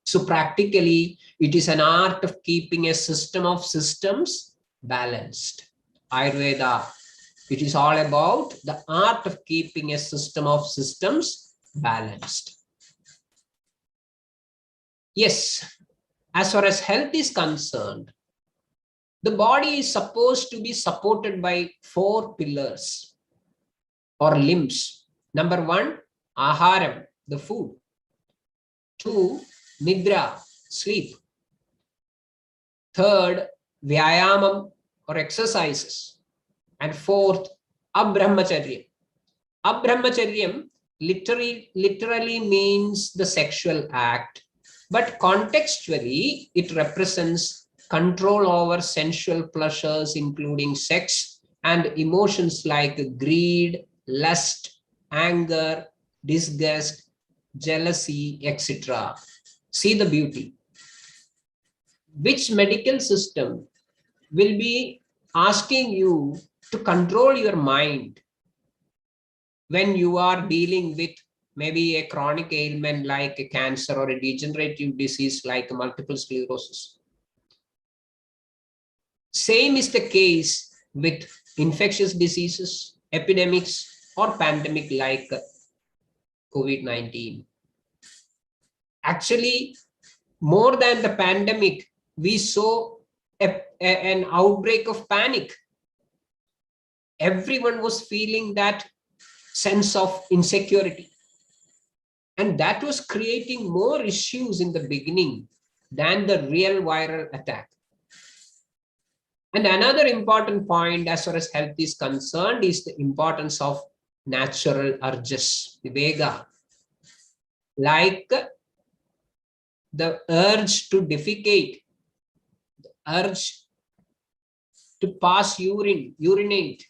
So practically, it is an art of keeping a system of systems balanced. Ayurveda, it is all about the art of keeping a system of systems balanced. Yes, as far as health is concerned, the body is supposed to be supported by 4 pillars or limbs. Number 1, aharam, the food. 2, nidra, sleep. 3rd, vyayamam or exercises. And 4th, abrahmacharyam. Abrahmacharyam literally means the sexual act, but contextually it represents control over sensual pleasures, including sex, and emotions like greed, lust, anger, disgust, jealousy, etc. See the beauty. Which medical system will be asking you to control your mind when you are dealing with maybe a chronic ailment like a cancer or a degenerative disease like multiple sclerosis? Same is the case with infectious diseases, epidemics, or pandemic like COVID-19. Actually, more than the pandemic, we saw an outbreak of panic. Everyone was feeling that sense of insecurity. And that was creating more issues in the beginning than the real viral attack. And another important point as far as health is concerned is the importance of natural urges, viveka, like the urge to defecate, the urge to pass urine, urinate,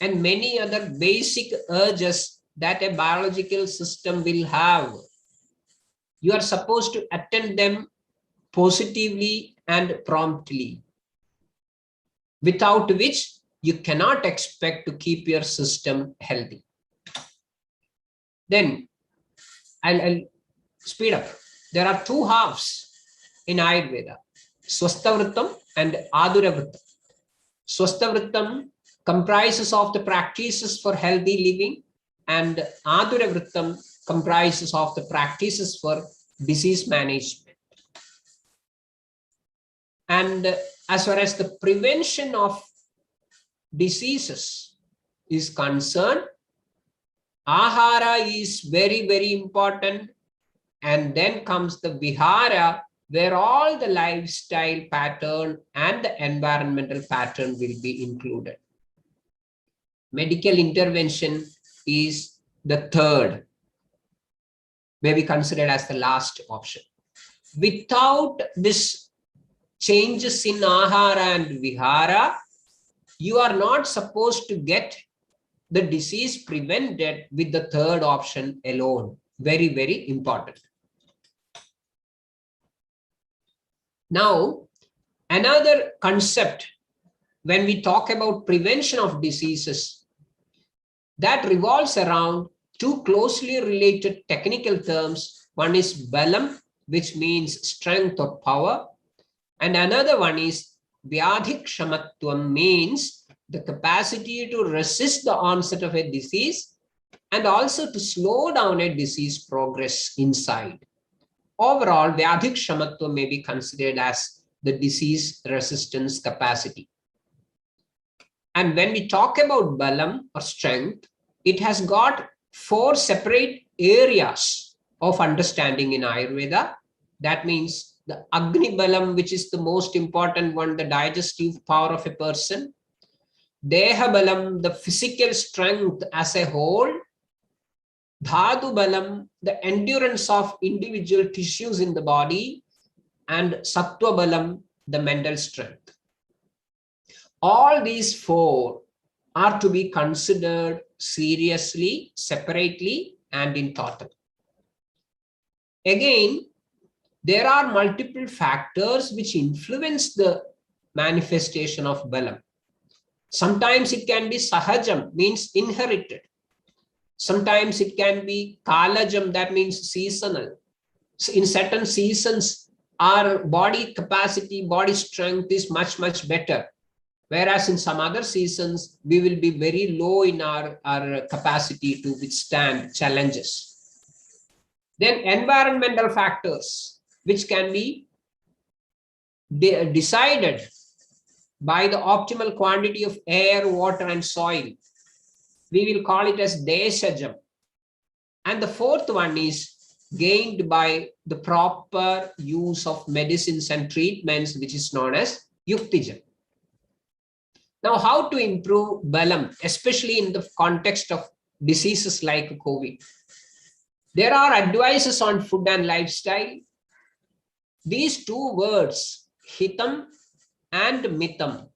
and many other basic urges that a biological system will have. You are supposed to attend them positively and promptly, without which you cannot expect to keep your system healthy. Then I'll speed up. There are 2 halves in Ayurveda, Swasthavrittam and Aduravrittam. Swasthavrittam comprises of the practices for healthy living, and Aduravrittam comprises of the practices for disease management. And as far as the prevention of diseases is concerned, ahara is very, very important. And then comes the vihara, where all the lifestyle pattern and the environmental pattern will be included. Medical intervention is the 3rd, maybe considered as the last option. Without this changes in ahara and vihara, you are not supposed to get the disease prevented with the 3rd option alone. Very, very important. Now, another concept when we talk about prevention of diseases, that revolves around 2 closely related technical terms. One is balam, which means strength or power, and another one is vyadhikshamatvam, means the capacity to resist the onset of a disease and also to slow down a disease progress inside. Overall, vyadhikshamatvam may be considered as the disease resistance capacity. And when we talk about balam or strength, it has got 4 separate areas of understanding in Ayurveda. That means the Agni balam, which is the most important one, the digestive power of a person. Deha balam, the physical strength as a whole. Dhatu balam, the endurance of individual tissues in the body. And Sattva balam, the mental strength. All these 4 are to be considered seriously, separately, and in total. Again, there are multiple factors which influence the manifestation of balam. Sometimes it can be sahajam, means inherited. Sometimes it can be kalajam, that means seasonal. So in certain seasons, our body capacity, body strength is much, much better. Whereas in some other seasons, we will be very low in our capacity to withstand challenges. Then environmental factors, which can be decided by the optimal quantity of air, water, and soil. We will call it as deshajam. And the fourth one is gained by the proper use of medicines and treatments, which is known as yuktijam. Now, how to improve balam, especially in the context of diseases like COVID? There are advices on food and lifestyle. These two words, hitam and mitam,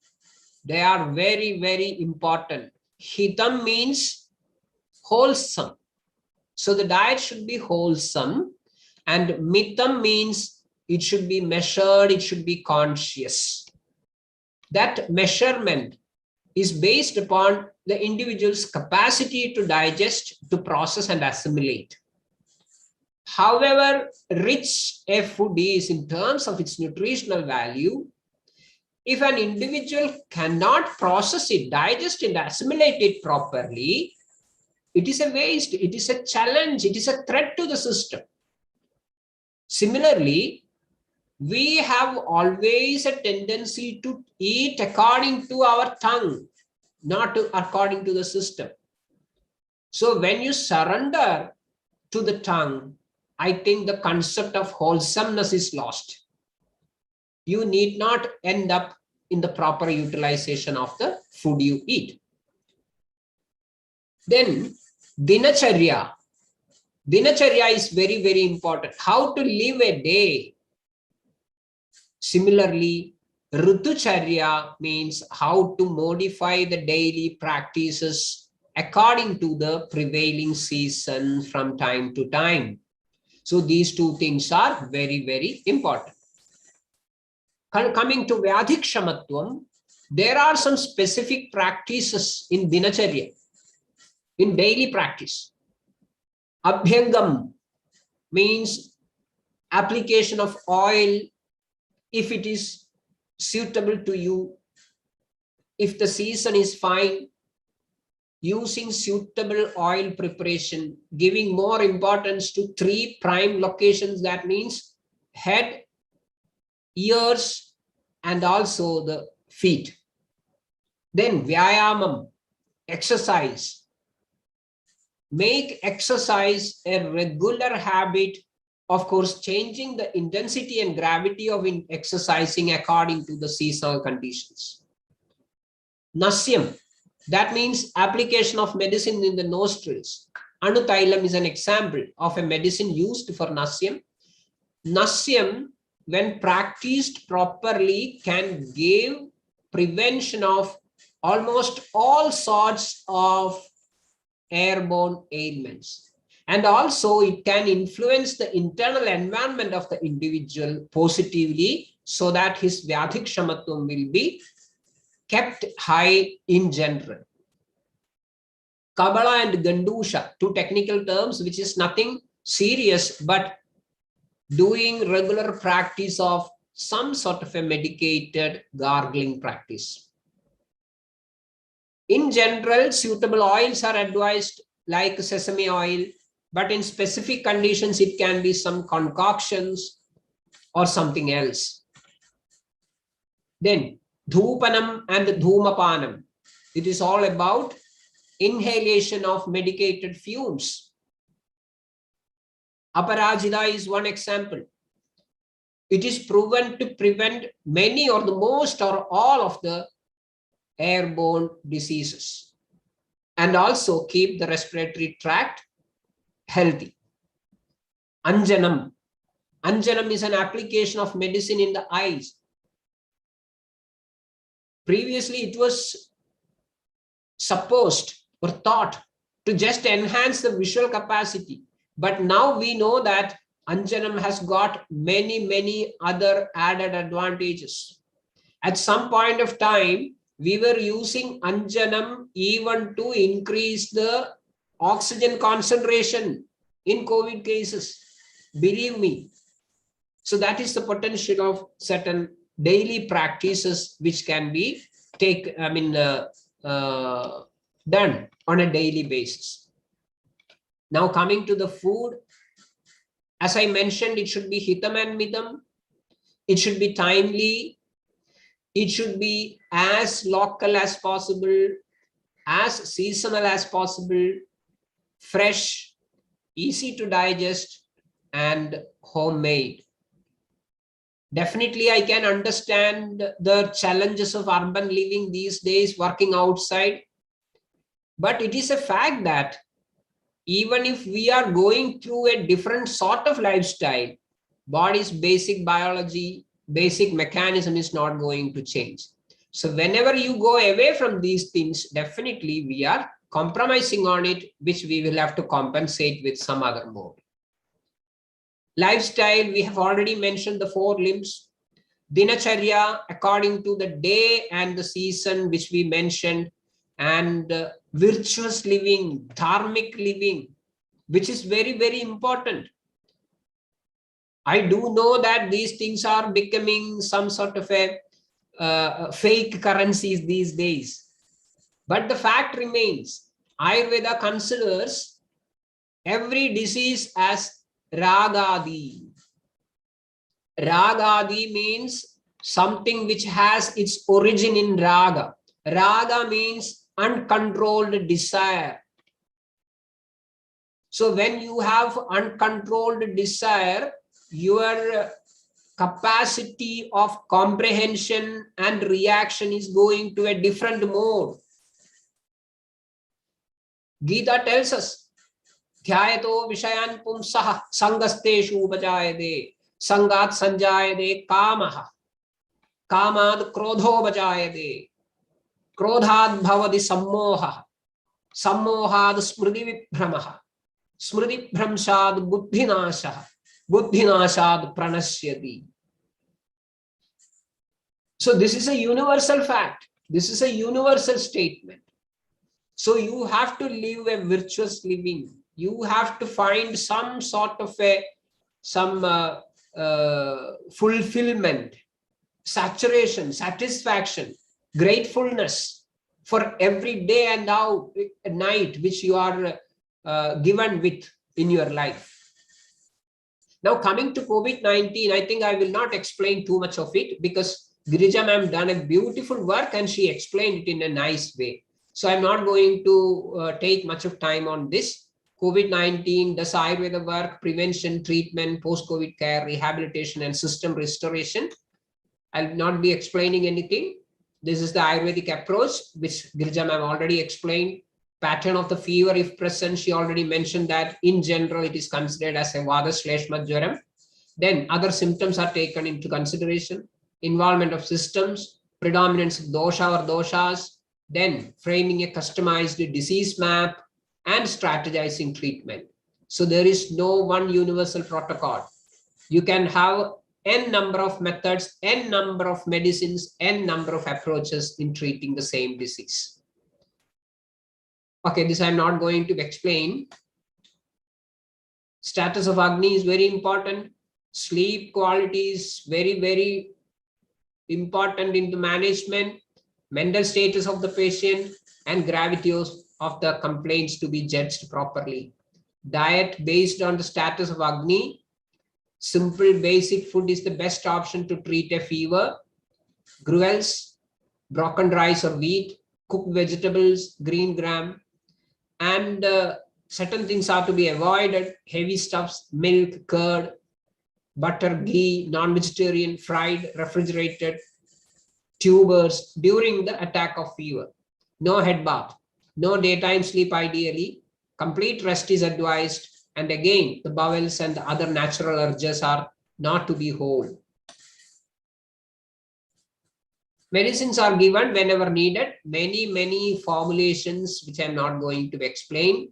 they are very, very important. Hitam means wholesome. So the diet should be wholesome, and mitam means it should be measured, it should be conscious. That measurement is based upon the individual's capacity to digest, to process, and assimilate. However rich a food is in terms of its nutritional value, if an individual cannot process it, digest it, assimilate it properly, it is a waste, it is a challenge, it is a threat to the system. Similarly, we have always a tendency to eat according to our tongue, not according to the system. So when you surrender to the tongue, I think the concept of wholesomeness is lost. You need not end up in the proper utilization of the food you eat. Then dinacharya. Dinacharya is very, very important. How to live a day. Similarly, Ritucharya means how to modify the daily practices according to the prevailing season from time to time. So these two things are very, very important. Coming to Vyadhikshamatvam, there are some specific practices in Dinacharya, in daily practice. Abhyangam means application of oil if it is suitable to you. If the season is fine, using suitable oil preparation, giving more importance to 3 prime locations, that means head, ears, and also the feet. Then Vyayamam, exercise. Make exercise a regular habit, of course, changing the intensity and gravity of exercising according to the seasonal conditions. Nasyam, that means application of medicine in the nostrils. Anutailam is an example of a medicine used for nasyam. Nasyam, when practiced properly, can give prevention of almost all sorts of airborne ailments. And also it can influence the internal environment of the individual positively, so that his Vyadhikshamatvam will be kept high in general. Kabala and Gandusha, 2 technical terms, which is nothing serious, but doing regular practice of some sort of a medicated gargling practice. In general, suitable oils are advised, like sesame oil, but in specific conditions, it can be some concoctions or something else. Then Dhupanam and Dhumapanam. It is all about inhalation of medicated fumes. Aparajita is one example. It is proven to prevent many or the most or all of the airborne diseases, and also keep the respiratory tract healthy. Anjanam. Anjanam is an application of medicine in the eyes. Previously, it was supposed or thought to just enhance the visual capacity. But now we know that Anjanam has got many, many other added advantages. At some point of time, we were using Anjanam even to increase the oxygen concentration in COVID cases. Believe me. So that is the potential of certain daily practices which can be done on a daily basis. Now coming to the food, as I mentioned, it should be hitam and midam. It should be timely. It should be as local as possible, as seasonal as possible, fresh, easy to digest, and homemade. Definitely, I can understand the challenges of urban living these days, working outside. But it is a fact that even if we are going through a different sort of lifestyle, body's basic biology, basic mechanism is not going to change. So whenever you go away from these things, definitely we are compromising on it, which we will have to compensate with some other mode. Lifestyle, we have already mentioned the 4 limbs. Dinacharya, according to the day and the season, which we mentioned, and virtuous living, dharmic living, which is very, very important. I do know that these things are becoming some sort of a fake currencies these days. But the fact remains, Ayurveda considers every disease as ragadi. Ragadi means something which has its origin in raga. Raga means uncontrolled desire. So when you have uncontrolled desire, your capacity of comprehension and reaction is going to a different mode. Gita tells us, Dhyayato Vishayan Pumsah Sangasteshu Upajayade Sangat Sanjayade Kamaha Kamad Krodho Bajayade Krodhad Bhavadi Sammoha Sammohad Smriti Vibhramaha Smriti Bhramshad Buddhinasha Buddhinashad Pranasyati. So this is a universal fact. This is a universal statement. So you have to live a virtuous living. You have to find some sort of fulfillment, saturation, satisfaction, gratefulness for every day and night which you are given with in your life. Now coming to COVID-19, I think I will not explain too much of it because Girija ma'am done a beautiful work and she explained it in a nice way. So I'm not going to take much of time on this. COVID-19, does Ayurveda work, prevention, treatment, post-COVID care, rehabilitation, and system restoration. I'll not be explaining anything. This is the Ayurvedic approach, which Girija ma'am already explained. Pattern of the fever, if present, she already mentioned that in general, it is considered as a Vada Shleshma Jwaram. Then other symptoms are taken into consideration. Involvement of systems, predominance of dosha or doshas, then framing a customized disease map and strategizing treatment. So there is no one universal protocol. You can have n number of methods, n number of medicines, n number of approaches in treating the same disease. Okay, this I'm not going to explain. Status of Agni is very important. Sleep quality is very, very important in the management. Mental status of the patient and gravity of the complaints to be judged properly. Diet based on the status of Agni. Simple basic food is the best option to treat a fever. Gruels, broken rice or wheat, cooked vegetables, green gram, and certain things are to be avoided. Heavy stuffs, milk, curd, butter, ghee, non-vegetarian, fried, refrigerated, tubers during the attack of fever. No head bath, no daytime sleep ideally. Complete rest is advised. And again, the bowels and the other natural urges are not to be whole. Medicines are given whenever needed. Many formulations, which I'm not going to explain.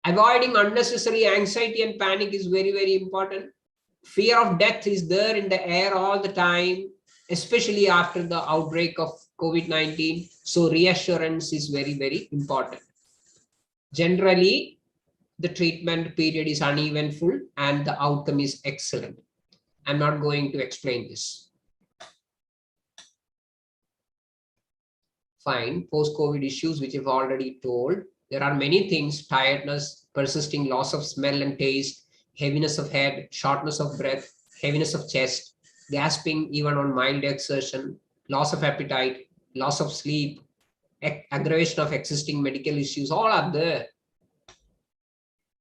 Avoiding unnecessary anxiety and panic is very, very important. Fear of death is there in the air all the time, especially after the outbreak of COVID-19. So reassurance is very, very important. Generally, the treatment period is uneventful and the outcome is excellent. I'm not going to explain this. Fine, post-COVID issues, which I've already told. There are many things: tiredness, persisting loss of smell and taste, heaviness of head, shortness of breath, heaviness of chest, gasping even on mild exertion, loss of appetite, loss of sleep, aggravation of existing medical issues, all are there.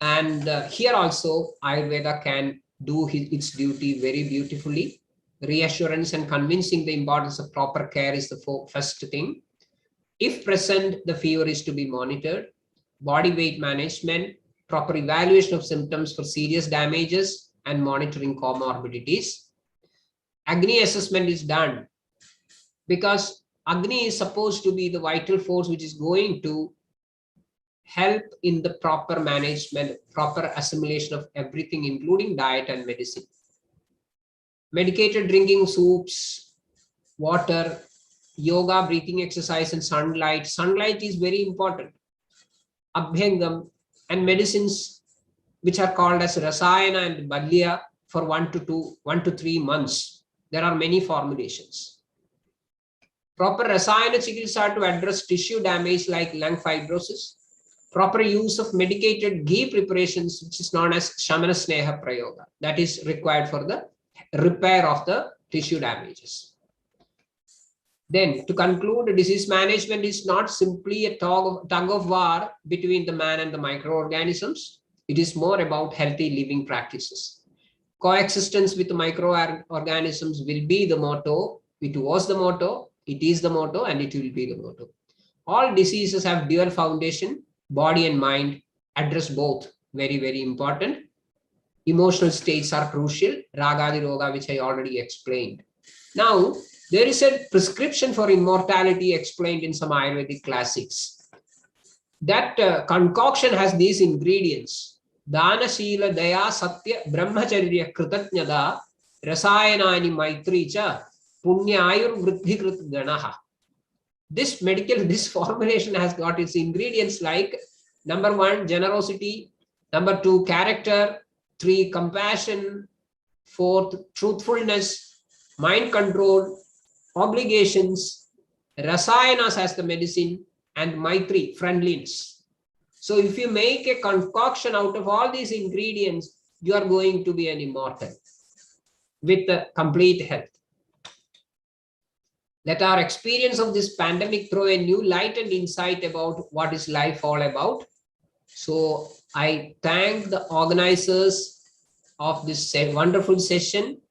And here also, Ayurveda can do its duty very beautifully. Reassurance and convincing the importance of proper care is the first thing. If present, the fever is to be monitored. Body weight management, proper evaluation of symptoms for serious damages, and monitoring comorbidities. Agni assessment is done because Agni is supposed to be the vital force which is going to help in the proper management, proper assimilation of everything, including diet and medicine. Medicated drinking soups, water, yoga, breathing exercise, and sunlight. Sunlight is very important. Abhyangam and medicines which are called as Rasayana and Balya for 1 to 3 months. There are many formulations. Proper Rasayana Chikitsa to address tissue damage like lung fibrosis. Proper use of medicated ghee preparations, which is known as Shamana Sneha Prayoga. That is required for the repair of the tissue damages. Then, to conclude, disease management is not simply a tug of war between the man and the microorganisms. It is more about healthy living practices. Coexistence with microorganisms will be the motto. It was the motto, it is the motto, and it will be the motto. All diseases have dual foundation, body and mind. Address both. Very, very important. Emotional states are crucial. Ragadi Roga, which I already explained. Now, there is a prescription for immortality explained in some Ayurvedic classics. That concoction has these ingredients: Dana, Shila, Daya, Satya, Brahmacharya, Kritatnyada, Rasayanani, Maitri, cha, Punya, Ayur, Vriddhi, Krit, Ganaha. This formulation has got its ingredients like: number 1, generosity; number 2, character; 3, compassion; 4, truthfulness; mind control; obligations; Rasayanas as the medicine; and Maitri, friendliness. So if you make a concoction out of all these ingredients, you are going to be an immortal with complete health. Let our experience of this pandemic throw a new light and insight about what is life all about. So I thank the organizers of this wonderful session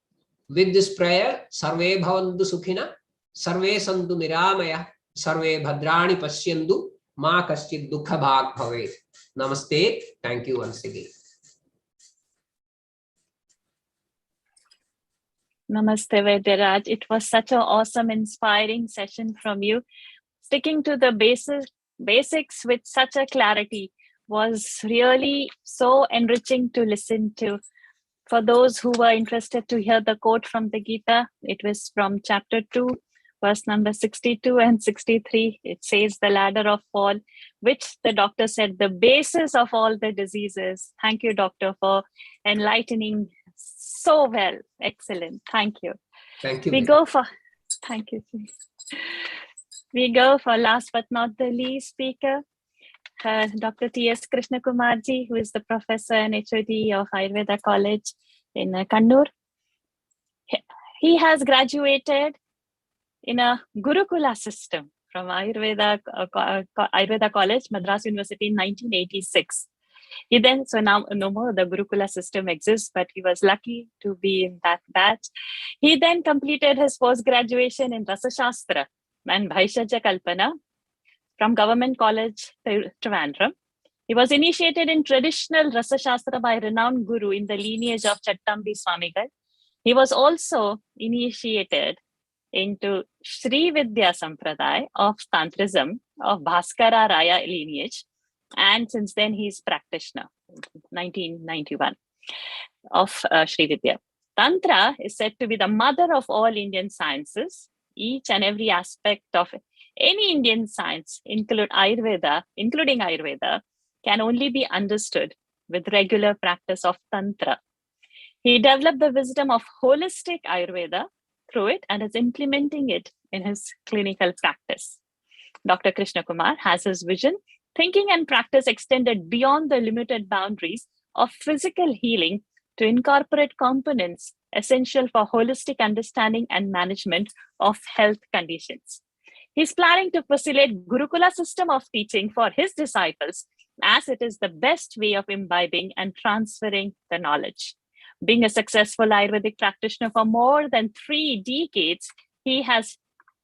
with this prayer: Sarve bhavantu sukhina, sarve santu niramaya, sarve bhadrani pashyandu, ma kaschid dukha bhag bhavet. Namaste. Thank you once again. Namaste, Vaidyanathan. It was such an awesome, inspiring session from you. Sticking to the basics with such a clarity was really so enriching to listen to. For those who were interested to hear the quote from the Gita, it was from chapter 2, verse number 62 and 63. It says, the ladder of fall, which the doctor said the basis of all the diseases. Thank you, doctor, for enlightening so well. Excellent. Thank you. Thank you. Thank you. We go for last but not the least speaker, Dr. T.S. Krishnakumarji, who is the professor and HOD of Ayurveda College in Kannur. He has graduated in a Gurukula system from Ayurveda College, Madras University in 1986. He then, so now no more the Gurukula system exists, but he was lucky to be in that batch. He then completed his post-graduation in Rasa Shastra and Bhaishajya Kalpana from Government College, Trivandrum. He was initiated in traditional Rasa Shastra by renowned guru in the lineage of Chattambi Swamigal. He was also initiated into Sri Vidya Sampradaya of Tantrism of Bhaskara Raya lineage. And since then, he's practitioner, 1991, of Sri Vidya. Tantra is said to be the mother of all Indian sciences. Each and every aspect of any Indian science, including Ayurveda, can only be understood with regular practice of Tantra. He developed the wisdom of holistic Ayurveda through it and is implementing it in his clinical practice. Dr. Krishna Kumar has his vision, thinking and practice extended beyond the limited boundaries of physical healing to incorporate components essential for holistic understanding and management of health conditions. He's planning to facilitate Gurukula system of teaching for his disciples, as it is the best way of imbibing and transferring the knowledge. Being a successful Ayurvedic practitioner for more than 3 decades, he has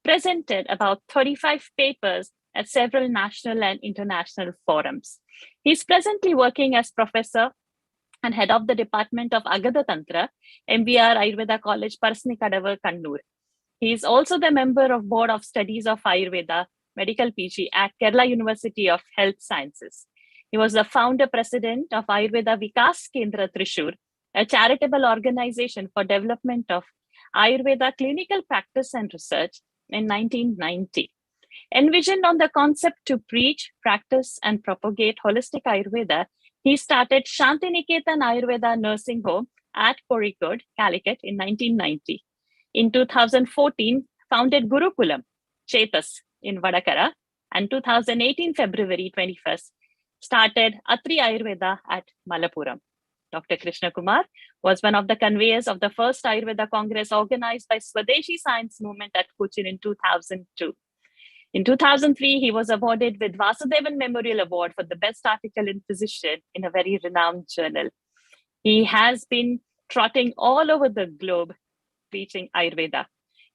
presented about 35 papers at several national and international forums. He's presently working as professor and head of the Department of Agada Tantra, MBR Ayurveda College, Parasnikadavar, Kannur. He is also the member of Board of Studies of Ayurveda, Medical PG at Kerala University of Health Sciences. He was the founder president of Ayurveda Vikas Kendra Trishur, a charitable organization for development of Ayurveda clinical practice and research in 1990. Envisioned on the concept to preach, practice, and propagate holistic Ayurveda, he started Shantiniketan Ayurveda Nursing Home at Kozhikode, Calicut in 1990. In 2014, founded Gurukulam, Chetas in Vadakara, and 2018 February 21st, started Atri Ayurveda at Malappuram. Dr. Krishna Kumar was one of the conveyors of the first Ayurveda Congress organized by Swadeshi Science Movement at Cochin in 2002. In 2003, he was awarded with Vasudevan Memorial Award for the best article in physician in a very renowned journal. He has been trotting all over the globe teaching Ayurveda.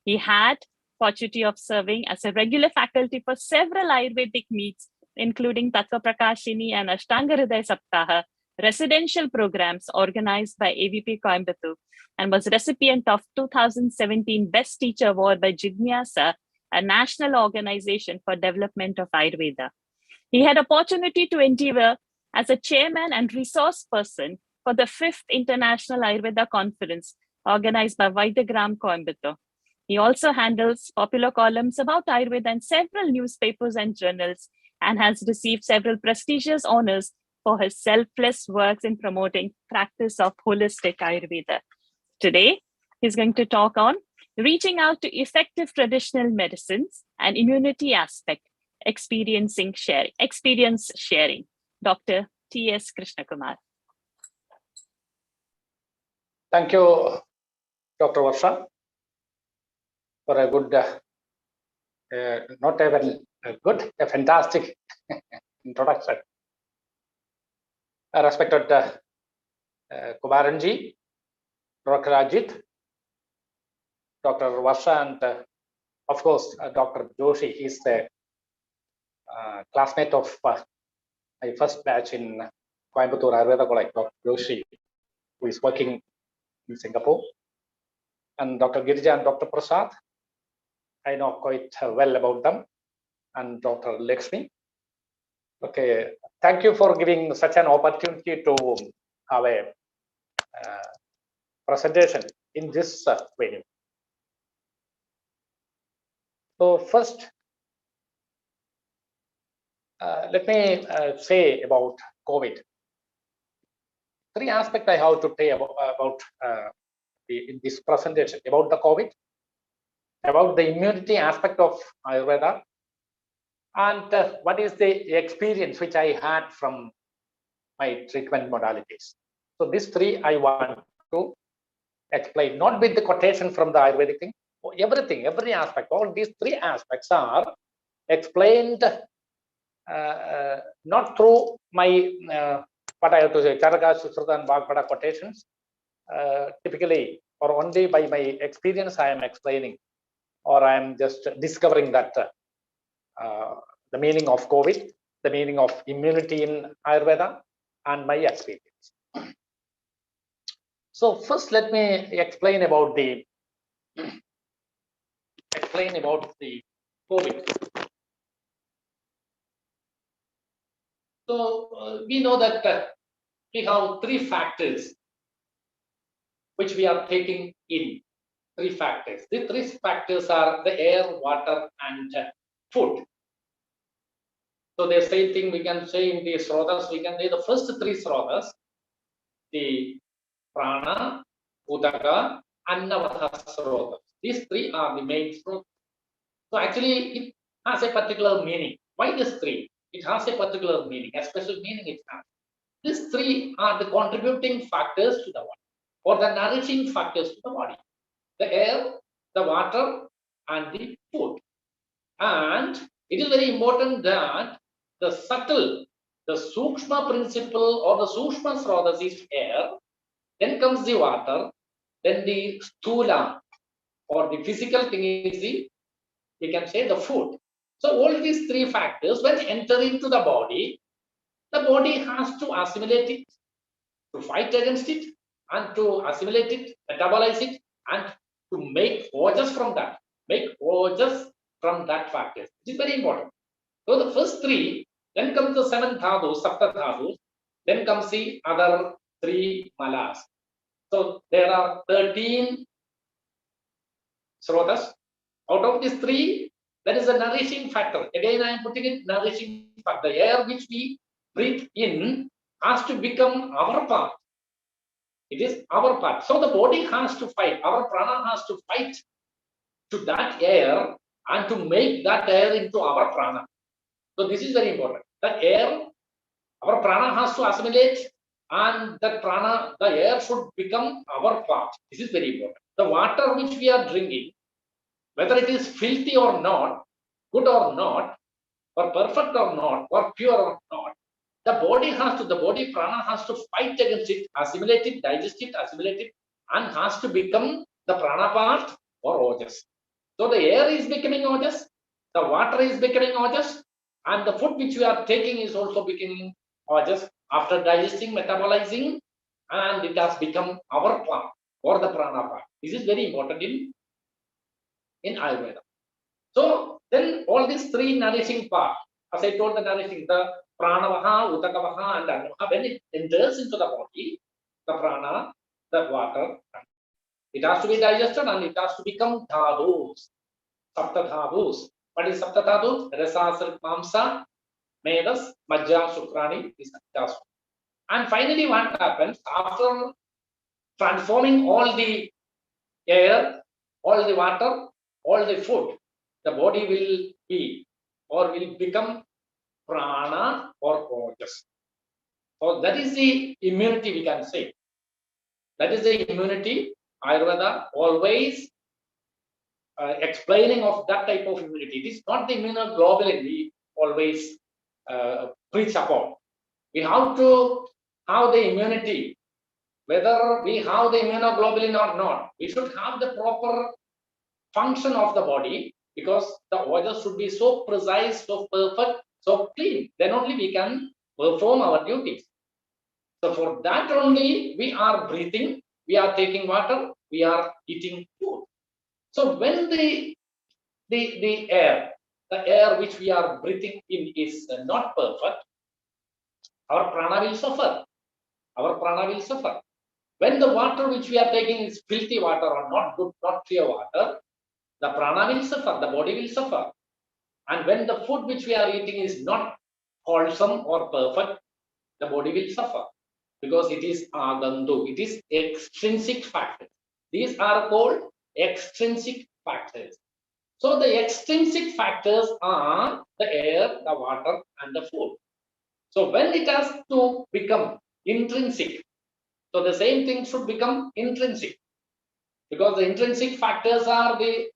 He had opportunity of serving as a regular faculty for several Ayurvedic meets, including Tattva Prakashini and Ashtanga Hriday Saptaha, residential programs organized by AVP Coimbatore, and was recipient of 2017 Best Teacher Award by Jidnyasa, a national organization for development of Ayurveda. He had opportunity to endeavor as a chairman and resource person for the 5th International Ayurveda Conference organized by Vaidyagram Coimbatore. He also handles popular columns about Ayurveda in several newspapers and journals, and has received several prestigious honors for his selfless works in promoting practice of holistic Ayurveda. Today, he's going to talk on reaching out to effective traditional medicines and immunity aspect, experience sharing. Dr. T.S. Krishna Kumar. Thank you, Dr. Varsha, for a good, not even a good, a fantastic introduction. Respected Kumaranji, Dr. Ajit, Dr. Varsha, and of course, Dr. Joshi. He's the classmate of my first batch in Coimbatore Ayurveda College, Dr. Joshi, who is working in Singapore. And Dr. Girija and Dr. Prasad, I know quite well about them, and Dr. Lakshmi. Okay, thank you for giving such an opportunity to have a presentation in this venue. So first, let me say about COVID. 3 aspects I have to say about in this presentation: about the COVID, about the immunity aspect of Ayurveda, and what is the experience which I had from my treatment modalities. So these 3 I want to explain, not with the quotation from the Ayurvedic thing. Everything, every aspect, all these 3 aspects are explained not through my what I have to say, Charaka, Sushruta, and Bhagavata quotations, typically, or only by my experience I am explaining, or I am just discovering that the meaning of COVID, the meaning of immunity in Ayurveda, and my experience. So first, let me explain about the COVID. So we know that we have 3 factors which we are taking in. 3 factors. The 3 factors are the air, water, and food. So the same thing we can say in the srotas, we can say the first three srotas, the prana, udaka, and navadha srotas. These three are the main srotas. So actually it has a particular meaning. Why these three? It has a particular meaning, a special meaning it has. These three are the contributing factors to the body, or the nourishing factors to the body. The air, the water, and the food. And it is very important that the subtle, the sukshma principle or the sukshma srotas is air, then comes the water, then the sthula or the physical thing is the, we can say, the food. So all these three factors, when enter into the body has to assimilate it, to fight against it, and to assimilate it, metabolize it, and to make ojas from that, from that factor. It is very important. So the first three, then comes the 7 dhadus, sapta dhadus, then comes the other 3 malas. So there are 13 srotas. Out of these 3, there is a nourishing factor. Again, I am putting it nourishing factor. The air which we breathe in has to become our part. It is our part. So the body has to fight. Our prana has to fight to that air and to make that air into our prana. So this is very important. The air, our prana has to assimilate, and that prana, the air should become our part. This is very important. The water which we are drinking, whether it is filthy or not, good or not, or perfect or not, or pure or not, the body prana has to fight against it, assimilate it, digest it, assimilate it, and has to become the prana part or ojas. So the air is becoming ojas, the water is becoming ojas, and the food which we are taking is also becoming ojas after digesting, metabolizing, and it has become our part or the prana part. This is very important in Ayurveda. So then all these 3 nourishing parts, as I told, the nourishing, the pranavaha, utakavaha, and anavaha, when it enters into the body, the prana, the water, it has to be digested and it has to become dhadus, sapta dhadus. What is sapta dhadus? Rasa, mamsa, medas, majja, sukrani, is dhadus. And finally, what happens after transforming all the air, all the water, all the food, the body will be or will become prana or ojas. So that is the immunity, we can say. That is the immunity. Ayurveda always explaining of that type of immunity. It is not the immunoglobulin we always preach upon. We have to have the immunity, whether we have the immunoglobulin or not. We should have the proper function of the body, because the ojas should be so precise, so perfect, so clean. Then only we can perform our duties. So for that only we are breathing, we are taking water, we are eating food. So when the air which we are breathing in is not perfect, our prana will suffer. Our prana will suffer. When the water which we are taking is filthy water or not good, not clear water, the prana will suffer, the body will suffer. And when the food which we are eating is not wholesome or perfect, the body will suffer, because it is agandu, it is extrinsic factors. These are called extrinsic factors. So the extrinsic factors are the air, the water, and the food. So when it has to become intrinsic, so the same thing should become intrinsic, because the intrinsic factors are the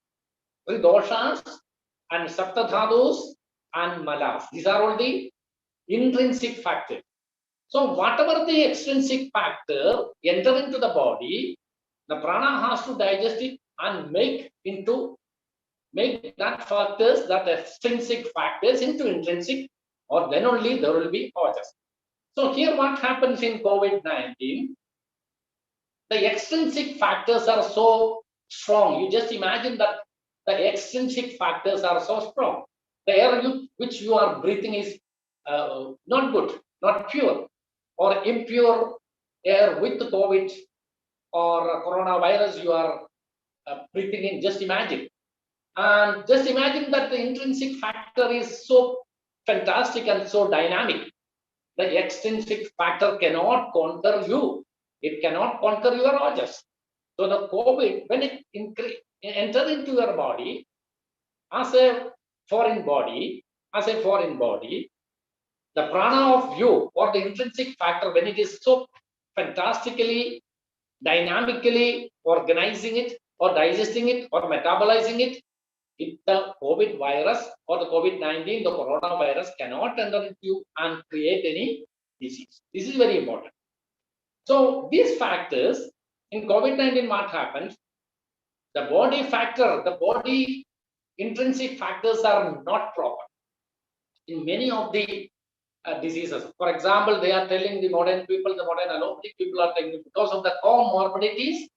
doshas and sapta dhadus and malas. These are all the intrinsic factors. So whatever the extrinsic factor enter into the body, the prana has to digest it and make that factors, that extrinsic factors into intrinsic, or then only there will be ojas. So here what happens in COVID-19, the extrinsic factors are so strong. You just imagine that the extrinsic factors are so strong. The air which you are breathing is not good, not pure, or impure air with COVID or coronavirus you are breathing in. Just imagine. And just imagine that the intrinsic factor is so fantastic and so dynamic. The extrinsic factor cannot conquer you. It cannot conquer your ojas. So the COVID, when it enters into your body as a foreign body, the prana of you or the intrinsic factor, when it is so fantastically, dynamically organizing it or digesting it or metabolizing it, if the COVID virus or the COVID-19, the coronavirus cannot enter into you and create any disease. This is very important. So these factors in COVID-19, what happens? The body factor, the body intrinsic factors are not proper in many of the diseases. For example, they are telling the modern people, the modern allopathic people are telling because of the comorbidities,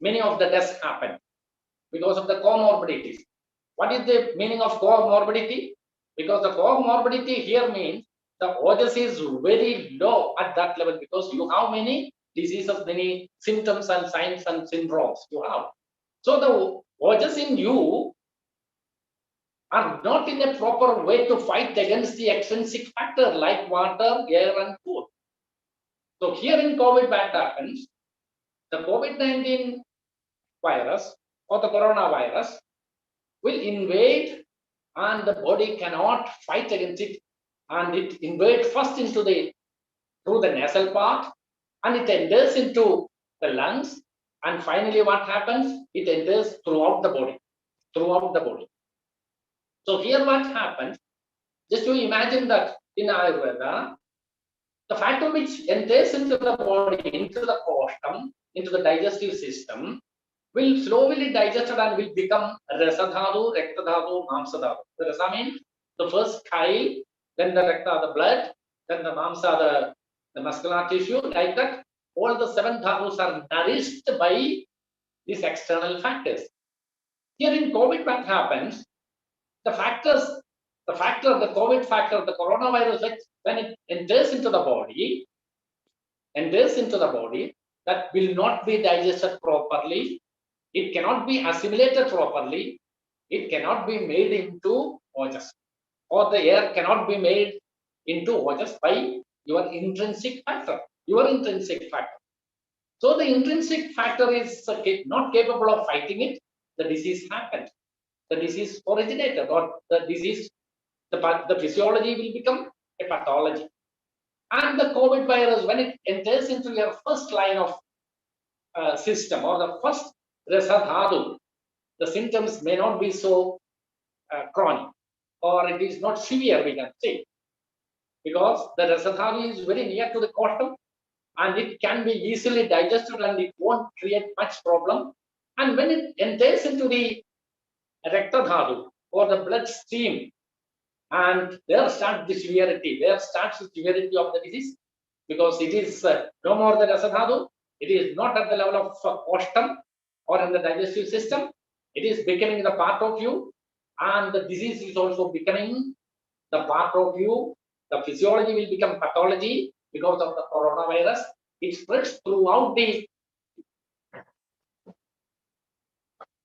many of the deaths happen because of the comorbidities. What is the meaning of comorbidity? Because the comorbidity here means the ojas is very low at that level because you have many diseases, many symptoms and signs and syndromes you have. So the ojas in you are not in a proper way to fight against the extrinsic factor like water, air and food. So here in COVID what happens, the COVID-19 virus or the coronavirus will invade and the body cannot fight against it, and it invades first into through the nasal part, and it enters into the lungs, and finally what happens, it enters throughout the body. So here what happens, just to imagine that in Ayurveda, the factor which enters into the body, into the costum, into the digestive system, will slowly digested and will become rasadhatu, rektadhatu, mamsadhatu. The rasa means the first chyle, then the rekta, the blood, then the mamsa, the muscular tissue, like that. All the 7 dhatus are nourished by these external factors. Here in COVID, what happens? The factors, the COVID factor, the coronavirus, when it enters into the body, that will not be digested properly. It cannot be assimilated properly. It cannot be made into ojas, or the air cannot be made into ojas by your intrinsic factor. So the intrinsic factor is not capable of fighting it. The disease happens. The disease originated, or the disease, the physiology will become a pathology. And the COVID virus, when it enters into your first line of system or the first rasadhatu, the symptoms may not be so chronic, or it is not severe, we can say, because the rasadhatu is very near to the costum and it can be easily digested and it won't create much problem. And when it enters into the rektadhatu or the blood stream, and there starts the severity, of the disease, because it is no more the rasadhatu, it is not at the level of costum or in the digestive system, it is becoming the part of you, and the disease is also becoming the part of you. The physiology will become pathology because of the coronavirus. It spreads throughout the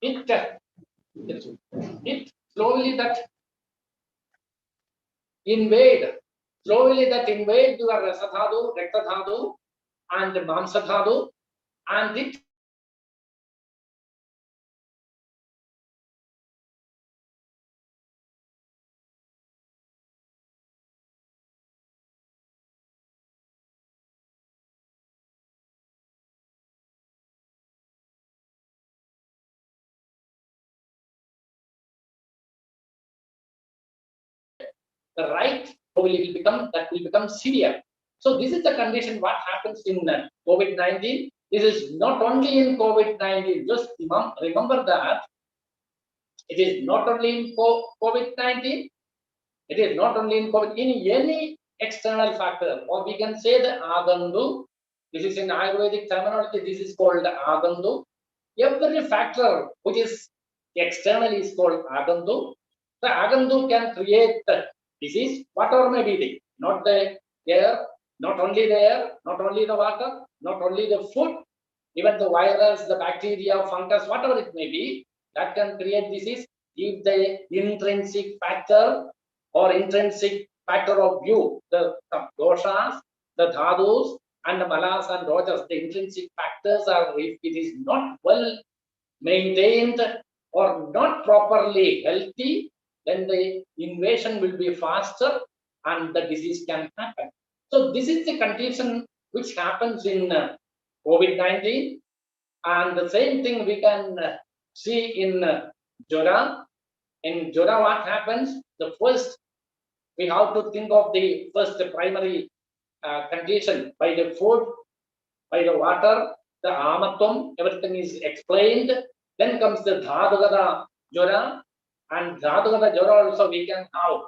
it slowly that invade your rasadhatu, rektadhatu and mamsadhatu, and it the right will become severe. So this is the condition what happens in COVID-19. This is not only in COVID-19. Just remember that it is not only in COVID-19. It is not only in COVID. In any external factor, or we can say the agandu. This is in Ayurvedic terminology. This is called agandu. Every factor which is external is called agandu. The agandu can create disease, whatever may be the, not the air, not only the air, not only the water, not only the food, even the virus, the bacteria, fungus, whatever it may be, that can create disease if the intrinsic factor or intrinsic factor of view, the doshas, the dhadus, and the malas and rojas, the intrinsic factors are, if it is not well maintained or not properly healthy, then the invasion will be faster and the disease can happen. So this is the condition which happens in COVID-19, and the same thing we can see in Jora. In Jora, what happens? The first, we have to think of the first primary condition by the food, by the water, the amatvam, everything is explained. Then comes the dhadugada jora, and dhadugada jora also we can have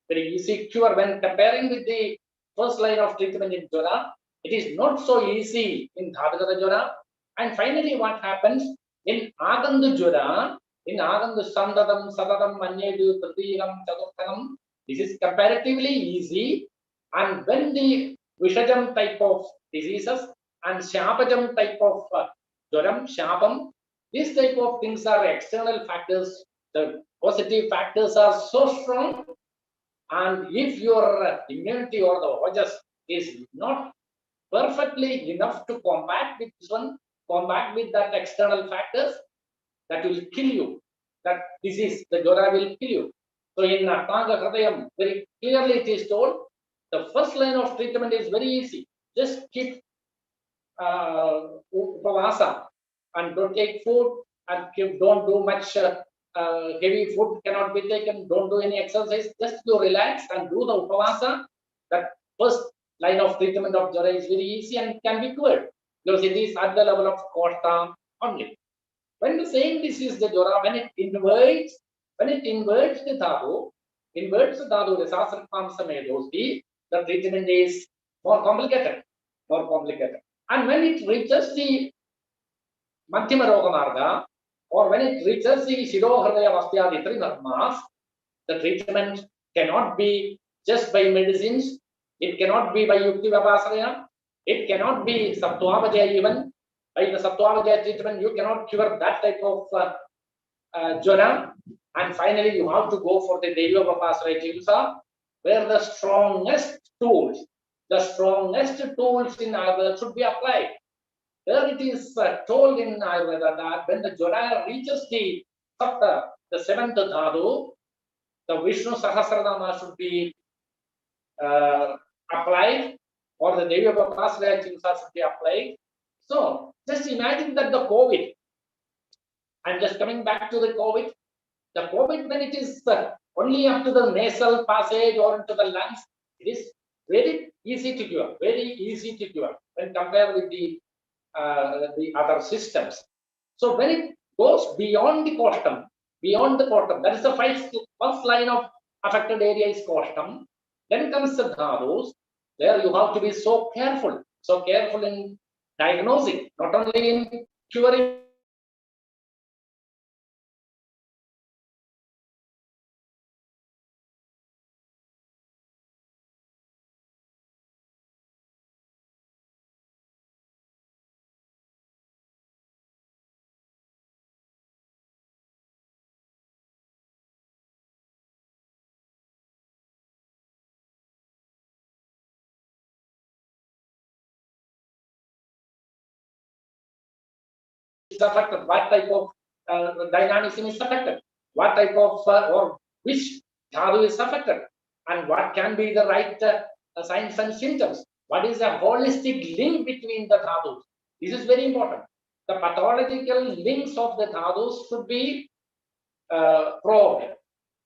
very easy cure. When comparing with the first line of treatment in jora, it is not so easy in dhadugada jora. And finally, what happens in agandu jora, in agandu sandadam, sadadam, manyedu, pratigam, chaturtham, this is comparatively easy. And when the vishajam type of diseases and shapajam type of jwaram, shapam, these type of things are external factors. The positive factors are so strong, and if your immunity or the ojas is not perfectly enough to combat with this one, combat with that external factors, that will kill you. That disease, the jwara will kill you. So in Atanga Hridayam, very clearly it is told, the first line of treatment is very easy. Just keep upavasa and don't take food, and don't do much heavy food cannot be taken, don't do any exercise, just do relax and do the upavasa. That first line of treatment of jwara is very easy and can be cured because it is at the level of kota only. When the same disease, the jwara, when it inverts the dhatu, the sasrakam samedosti, the treatment is more complicated. And when it reaches the madhyama roga marga, or when it reaches the shiro hridaya vastyadi three dharmas, the treatment cannot be just by medicines, it cannot be by yukti vyapasaraya, it cannot be sattva even. By the sattva treatment, you cannot cure that type of jwara. And finally, you have to go for the Deva Vapasaraya Chikitsa, where the strongest tools in Ayurveda should be applied. There it is told in Ayurveda that when the jwara reaches the sapta, the seventh dhatu, the Vishnu Sahasranama should be applied, or the Deva Vapasaraya Chikitsa should be applied. So just imagine that the COVID, I'm just coming back to the COVID. The COVID, when it is only up to the nasal passage or into the lungs, it is very easy to cure, when compared with the other systems. So when it goes beyond the costum, that is the first line of affected area is costum. Then comes the dhadus. There you have to be so careful in diagnosing, not only in curing. Affected, what type of dynamism is affected, what type of or which dhatu is affected, and what can be the right signs and symptoms, what is a holistic link between the dhatus. This is very important. The pathological links of the dhatus should be probed.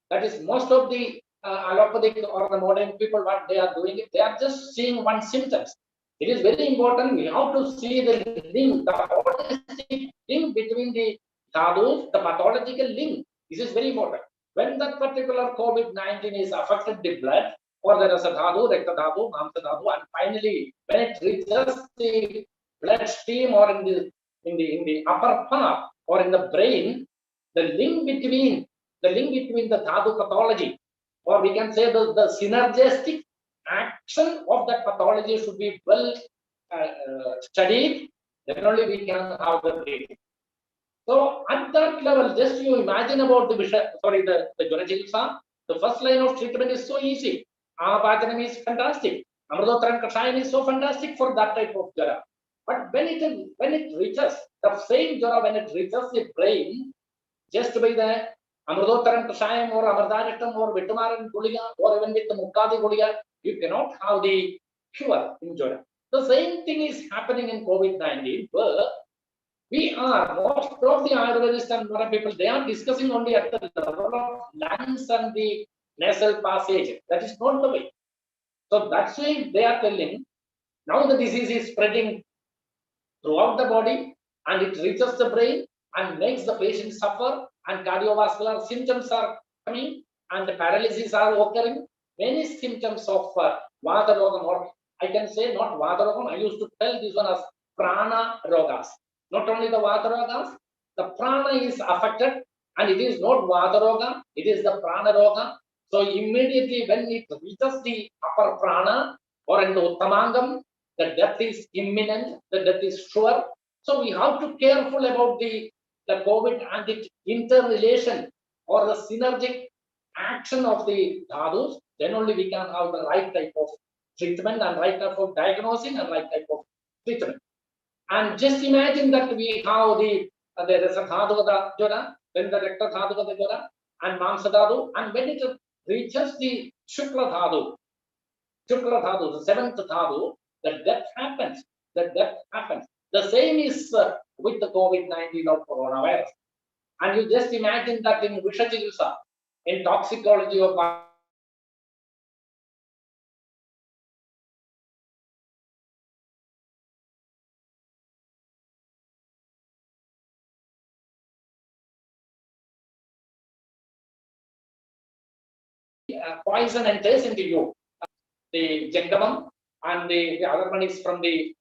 That is, most of the allopathic or the modern people, what they are doing, they are just seeing one symptoms. It is very important. We have to see the link, the holistic link between the dhadus, the pathological link. This is very important. When that particular COVID-19 is affected the blood, or there is a dhatu, rekta dhatu, mamsa dhatu, and finally when it reaches the bloodstream or in the upper part or in the brain, the link between the dhatu pathology, or we can say the synergistic action of that pathology should be well studied, then only we can have the treatment. So at that level, just you imagine about the jwara chikitsa, The first line of treatment is so easy. Amapajanam is fantastic. Amrutotharam Kashayam is so fantastic for that type of jara. But when it reaches the same jara, when it reaches the brain, just by the Amrutotharam Kashayam or Amardanatam or Vitumaran Guliga or even with the Mukadi Guliga, you cannot have the cure in jara. The same thing is happening in COVID-19, where we are, most of the Ayurvedists and modern people, they are discussing only at the level of lungs and the nasal passage. That is not the way. So that's why they are telling, now the disease is spreading throughout the body and it reaches the brain and makes the patient suffer, and cardiovascular symptoms are coming and the paralysis are occurring. Many symptoms of Vata Rogam, or I can say not Vata Rogam, I used to tell this one as Prana Rogas. Not only the Vata Rogas, the Prana is affected, and it is not Vata Roga, it is the Prana Roga. So immediately when it reaches the upper Prana or in the Uttamangam, the death is imminent, the death is sure. So we have to be careful about the COVID and its interrelation or the synergic action of the dhadus. Then only we can have the right type of treatment and right type of diagnosing and right type of treatment. And just imagine that we have there is a dhatu jara, then the recta dhatu jara, and mamsa dhatu, and when it reaches the shukla dhatu, the seventh dhatu, the death happens. The same is with the COVID-19 or coronavirus. And you just imagine that in Vishachikitsa, in toxicology of poison enters into you. The Jangamam and the other one is from the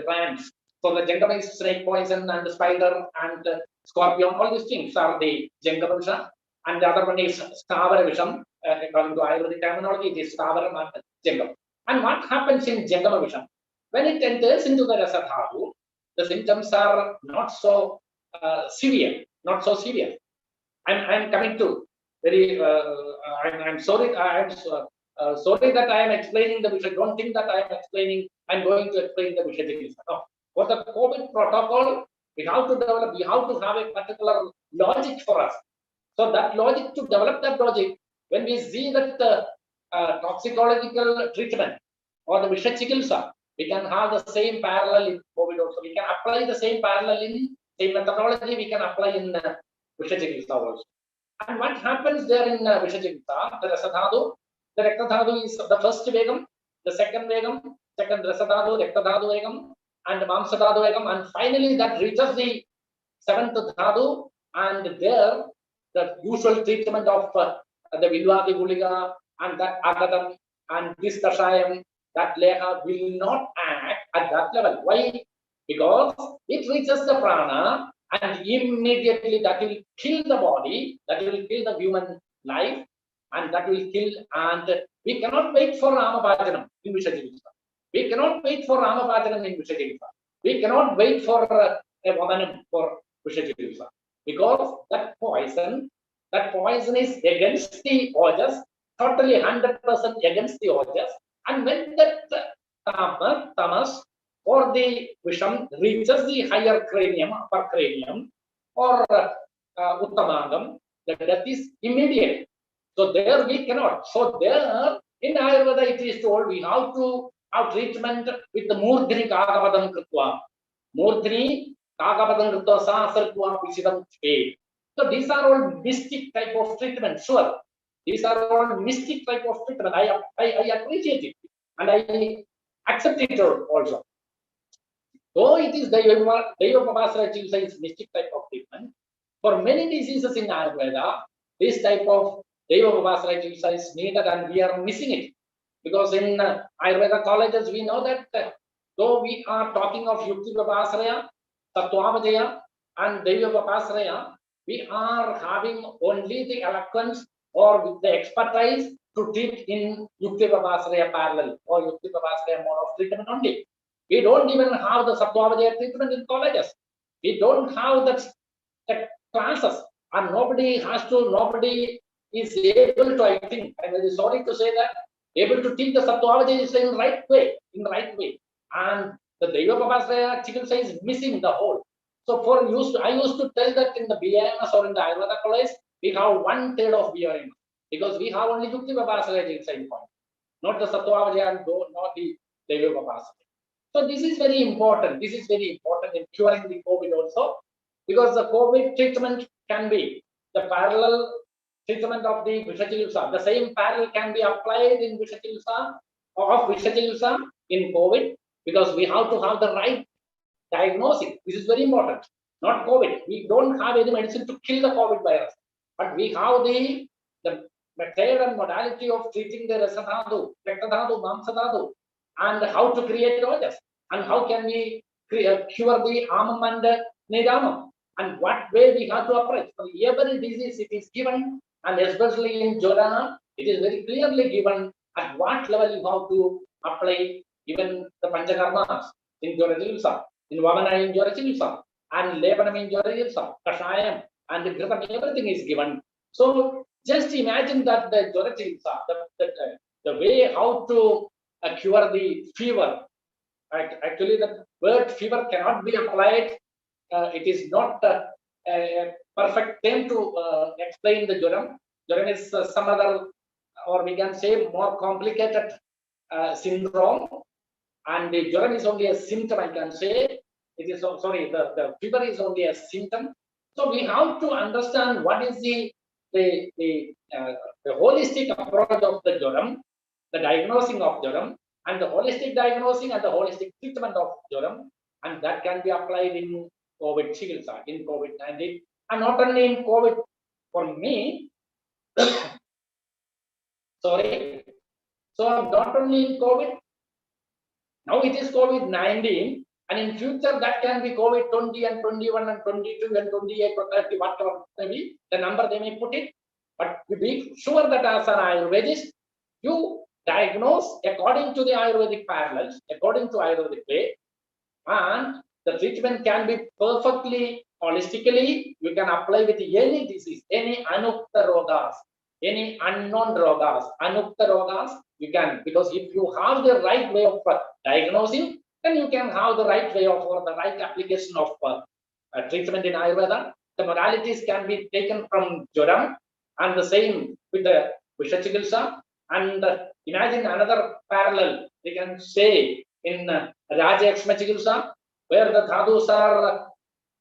plants. So the Jangamam is snake poison and the spider and scorpion. All these things are the Jangama Visham, and the other one is Stavara Visham. According to Ayurvedic terminology, it is Stavara and Jangam. And what happens in Jangama Visham? When it enters into the Rasa Dhatu, the symptoms are not so severe. I'm coming to very. I'm sorry. Sorry that I am explaining the Vishya. Don't think that I am explaining. I'm going to explain the Vishya. No. For the COVID protocol, we have to develop. We have to have a particular logic for us. So that logic, to develop that logic, when we see that toxicological treatment or the Vishya Chikitsa, we can have the same parallel in COVID also. We can apply the same parallel in same methodology. We can apply in Vishya Chikitsa also. And what happens there in Vishya Chikitsa, the Rasadhatu, the Rektadhatu is the first Vegam, the second Vegam, second Rasadhatu, Rektadhatu Vegam, and Mamsadhatu Vegam, and finally that reaches the seventh Dhatu, and there the usual treatment of the Vilvati Guliga and that Agadam and this Kashayam, that Leha will not act at that level. Why? Because it reaches the Prana and immediately that will kill the body, that will kill the human life, and that will kill. And we cannot wait for Ramabhajanam in Vishya Chikitsa. We cannot wait for Ramabhajanam in Vishya Chikitsa. We cannot wait for a Vamanam for Vishya Chikitsa. Because that poison is against the Ojas, totally 100% against the Ojas. And when that tamas or the Visham reaches the higher cranium, upper cranium, or Uttamangam, the death is immediate. So there we cannot. So there in Ayurveda it is told we have to have treatment with the Murdhini Kagapadam Kritva. Murdhini Kagapadam Kritva Sahasartva Pisidam Chve. So these are all mystic type of treatment. Sure. These are all mystic type of treatment. I appreciate it. And I accept it also. Though it is Daiva Papasara Chikitsa is mystic type of treatment, for many diseases in Ayurveda, this type of Daiva Papasara Chikitsa is needed, and we are missing it. Because in Ayurveda colleges, we know that though we are talking of Yukti Papasaraya, Tattvamajaya, and Daiva Papasaraya, we are having only the eloquence or with the expertise to treat in Yukti Papasaraya parallel or Yukti Papasaraya mode of treatment only. We don't even have the Tattvamajaya treatment in colleges. We don't have that classes, and nobody is able to, I think, I'm very sorry to say that, able to teach the Sattva-Avadhyaya in the right way, And the Deva Babasaya Chikitsa is missing the whole. So I used to tell that in the BIMS or in the Ayurveda college, we have 1/3 of BRM because we have only Yukti Babasaya Chikitsa point, not the Sattva-Avadhyaya and not the Deva Babasaya. So this is very important. This is very important in curing the COVID also, because the COVID treatment can be the parallel treatment of the Vishachilsa. The same parallel can be applied in Vishachilsa in COVID, because we have to have the right diagnosis. This is very important. Not COVID. We don't have any medicine to kill the COVID virus, but we have the method and modality of treating the Rasadhatu, Pektadhatu, Mamsadhatu, and how to create ojas, and how can we cure the Amam and Nidamam, and what way we have to approach. For every disease it is given, and especially in Jodana, it is very clearly given at what level you have to apply even the Panchakarmas in Jorachilsa, in Vamana in Jorachilsa, and Lepanam in Jorachilsa, Kashayam, and the Gritam, everything is given. So just imagine that the Jorachilsa, the way how to cure the fever. Actually, the word fever cannot be applied. It is not a perfect term to explain the Joram. Joram is some other, or we can say, more complicated syndrome. And the Joram is only a symptom, I can say. It is, sorry, the fever is only a symptom. So we have to understand what is the holistic approach of the Joram, the diagnosing of Joram, and the holistic diagnosing and the holistic treatment of Joram, and that can be applied in COVID Chikitsa, in COVID-19, and not only in COVID. For me, sorry, so not only in COVID, now it is COVID-19, and in future that can be COVID-20 and 21 and 22 and 28 or 30, whatever maybe the number they may put it. But be sure that as an Ayurvedist, you diagnose according to the Ayurvedic parallels, according to Ayurvedic way, and the treatment can be perfectly holistically. You can apply with any disease, any anukta rogas, any unknown rogas, anukta rogas. You can, because if you have the right way of diagnosing, then you can have the right way of, or the right application of treatment in Ayurveda. The modalities can be taken from Joram, and the same with the Vishachikilsa. And imagine another parallel we can say in Rajayakshma Chikilsa, where the dhadus are,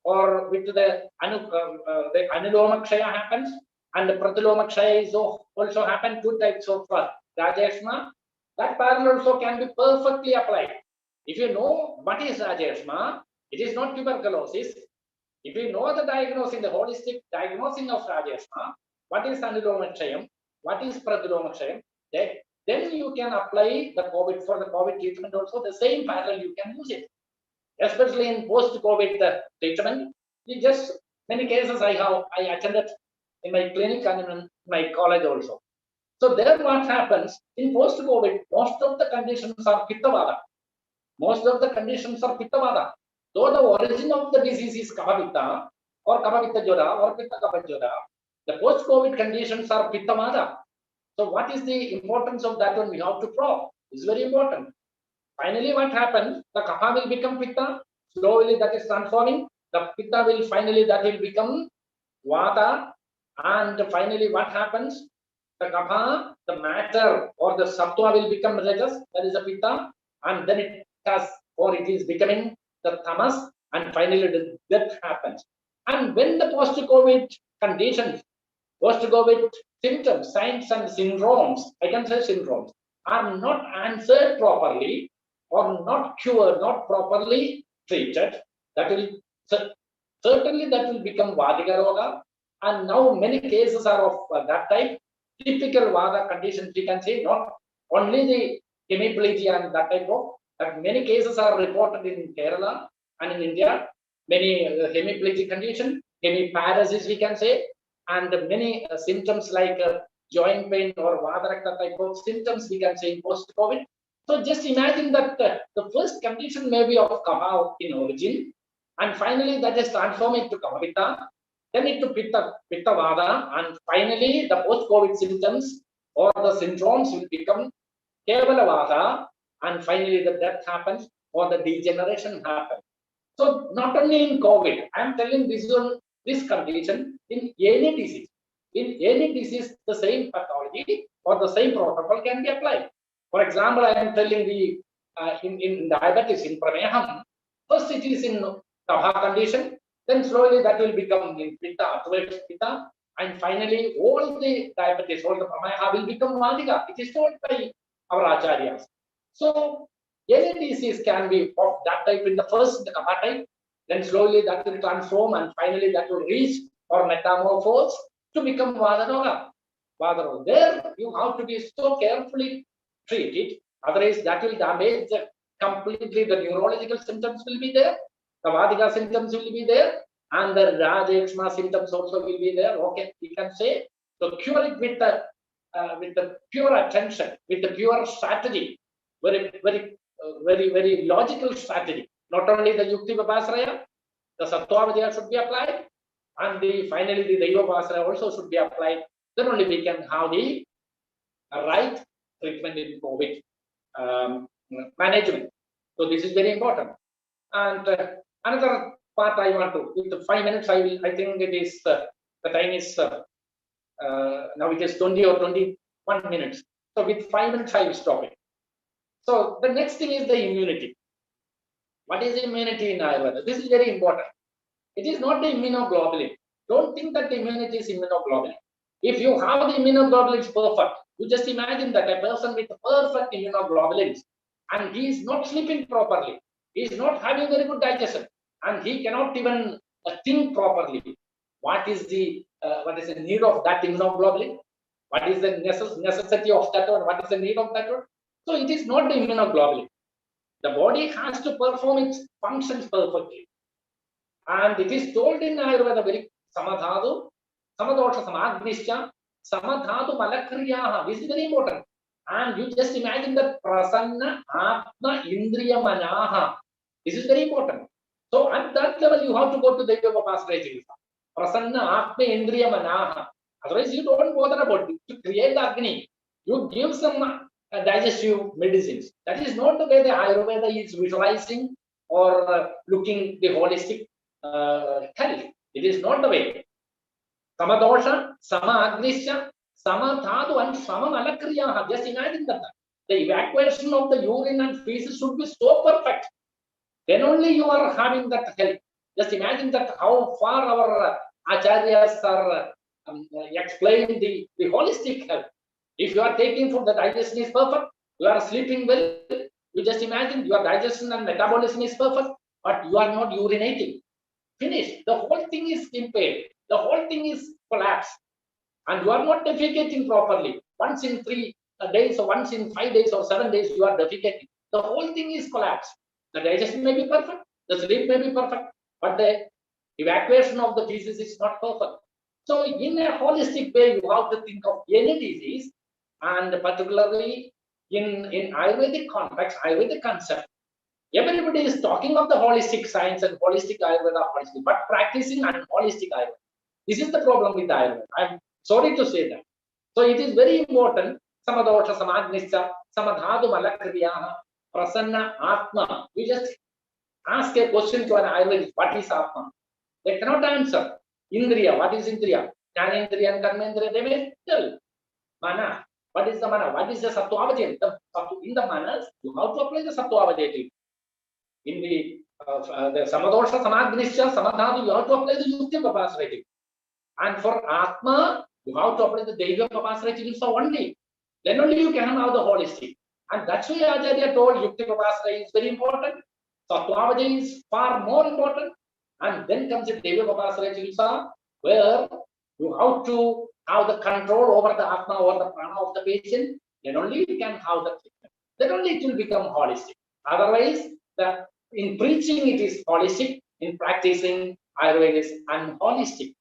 or with the Anulomakshaya happens, and the Pratilomakshaya is also happen, 2 types of Rajayakshma. That parallel also can be perfectly applied. If you know what is Rajayakshma, it is not tuberculosis. If you know the diagnosing, the holistic diagnosing of Rajayakshma, what is Anulomakshayam, what is Pratilomakshayam, then you can apply the COVID, for the COVID treatment also, the same parallel you can use it. Especially in post-COVID treatment, just many cases I attended in my clinic and in my college also. So there what happens in post-COVID, most of the conditions are Pitta-Vada. Most of the conditions are Pitta-Vada. Though the origin of the disease is Kapha-Pitta or Kapha-Pitta Jora or Pitta-Kapha Jora, the post-COVID conditions are Pitta-Vada. So what is the importance of that one? We have to probe. It's very important. Finally, what happens? The Kapha will become Pitta. Slowly that is transforming. The Pitta will finally, that will become Vata. And finally, what happens? The Kapha, the matter or the Sattva will become Rajas. That is a Pitta. And then it has, or it is becoming the Tamas. And finally, the death happens. And when the post-COVID conditions, post-COVID symptoms, signs and syndromes, I can say syndromes, are not answered properly or not cured, not properly treated, that will certainly that will become Vadika Roga. And now many cases are of that type. Typical Vada conditions, we can say, not only the hemiplegia and that type of, but many cases are reported in Kerala and in India. Many hemiplegic condition, hemiparesis we can say, and many symptoms like joint pain or Vadarakta type of symptoms we can say in post-COVID. So just imagine that the first condition may be of Kapha in origin, and finally that is transformed into Kapha-Pitta, then it to Pitta Vada, and finally the post-COVID symptoms or the syndromes will become Kevala Vada, and finally the death happens or the degeneration happens. So not only in COVID, I am telling this condition in any disease. In any disease, the same pathology or the same protocol can be applied. For example, I am telling the in diabetes, in prameham, first it is in Kapha condition, then slowly that will become in Pitta, towards Pitta, and finally all the diabetes, all the prameha will become Vadika. It is told by our acharyas. So any disease can be of that type in the first Kapha type, then slowly that will transform and finally that will reach or metamorphose to become Vadaroga. Vadaroga. There you have to be so carefully treated, otherwise that will damage completely. The neurological symptoms will be there, the Vadika symptoms will be there, and the Rajekshma symptoms also will be there. Okay, we can say, so cure it with the pure attention, with the pure strategy, very logical strategy. Not only the Yukti Vipasraya, the Sattva should be applied, and finally the Daiva Vipasraya also should be applied. Then only we can have the right treatment in COVID management. So this is very important. And another part I want to, with the 5 minutes, I think it is the time is now it is 20 or 21 minutes. So with 5 minutes I will stop it. So the next thing is the immunity. What is immunity in Ayurveda? This is very important. It is not the immunoglobulin. Don't think that the immunity is immunoglobulin. If you have the immunoglobulins perfect, you just imagine that a person with perfect immunoglobulins and he is not sleeping properly, he is not having very good digestion, and he cannot even think properly. What is the need of that immunoglobulin? What is the necessity of that one? What is the need of that one? So it is not the immunoglobulin. The body has to perform its functions perfectly. And it is told in Ayurveda very samadhatu, samadosha samagnischa, samadhatu malakriyaha. This is very important. And you just imagine that prasanna atma indriya manaha. This is very important. So at that level, you have to go to the Vipasraya Chikitsa. Prasanna atma indriya manaha. Otherwise, you don't bother about it. To create the Agni, you give some digestive medicines. That is not the way the Ayurveda is visualizing or looking the holistic health. It is not the way. Samadosha, Sama Agnisha, Sama Dhatu, and Sama Malakriyaha. Just imagine that. The evacuation of the urine and feces should be so perfect. Then only you are having that health. Just imagine that how far our acharyas are explaining the holistic health. If you are taking food, the digestion is perfect, you are sleeping well, you just imagine your digestion and metabolism is perfect, but you are not urinating. Finish. The whole thing is impaired. The whole thing is collapsed. And you are not defecating properly. Once in 3 days or once in 5 days or 7 days, you are defecating. The whole thing is collapsed. The digestion may be perfect, the sleep may be perfect, but the evacuation of the feces is not perfect. So in a holistic way, you have to think of any disease, and particularly in Ayurvedic context, Ayurvedic concept, everybody is talking of the holistic science and holistic Ayurveda, holistic, but practicing unholistic Ayurveda. This is the problem with Ayurveda. I'm sorry to say that. So it is very important. Samadosha samagnischa, samadhatu malakriyaha, prasanna atma. You just ask a question to an Ayurvedist, what is atma? They cannot answer. Indriya, what is Indriya? Jnanendriya and Karmendriya, they may tell. Mana, what is the mana? What is the Sattva-avajaya? In the manas, you have to apply the Sattva-avajaya. In the Samadosha, Samagnisha, Samadhatu, you have to apply the Yukti Vipasraya. And for Atma, you have to apply the Daiva Vipasraya only. Then only you can have the holistic. And that's why Acharya told Yukti Vipasraya is very important. Sattva-avajaya is far more important. And then comes the Daiva Vipasraya Chikitsa, where you have to have the control over the Atma or the Prana of the patient. Then only you can have the treatment. Then only it will become holistic. Otherwise, in preaching it is holistic, in practicing Ayurveda is unholistic.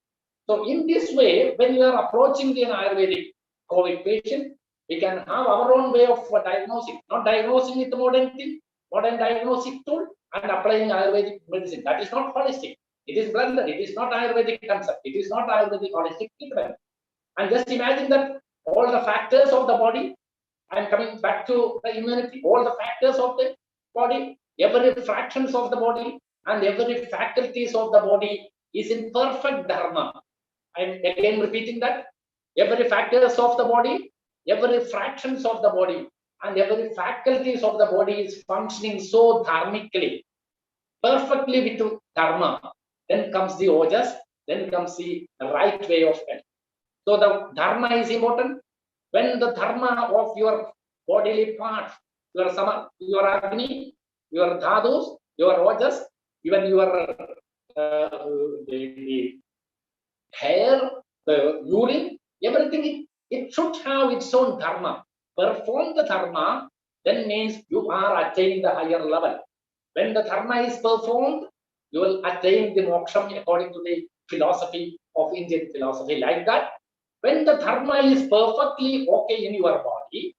So in this way, when you are approaching the Ayurvedic COVID patient, we can have our own way of diagnosing, not diagnosing with the modern diagnostic tool and applying Ayurvedic medicine. That is not holistic. It is blended. It is not Ayurvedic concept. It is not Ayurvedic holistic treatment. And just imagine that all the factors of the body, I'm coming back to the immunity, all the factors of the body, every fractions of the body, and every faculties of the body is in perfect dharma. I'm again repeating that. Every factors of the body, every fractions of the body, and every faculties of the body is functioning so dharmically, perfectly with dharma. Then comes the ojas, then comes the right way of health. So the dharma is important. When the dharma of your bodily parts, your sama, your agni, your dhadus, your ojas, even your the hair, the urine, everything, it should have its own dharma. Perform the dharma, then means you are attaining the higher level. When the dharma is performed, you will attain the moksham according to the philosophy of Indian philosophy. Like that, when the dharma is perfectly okay in your body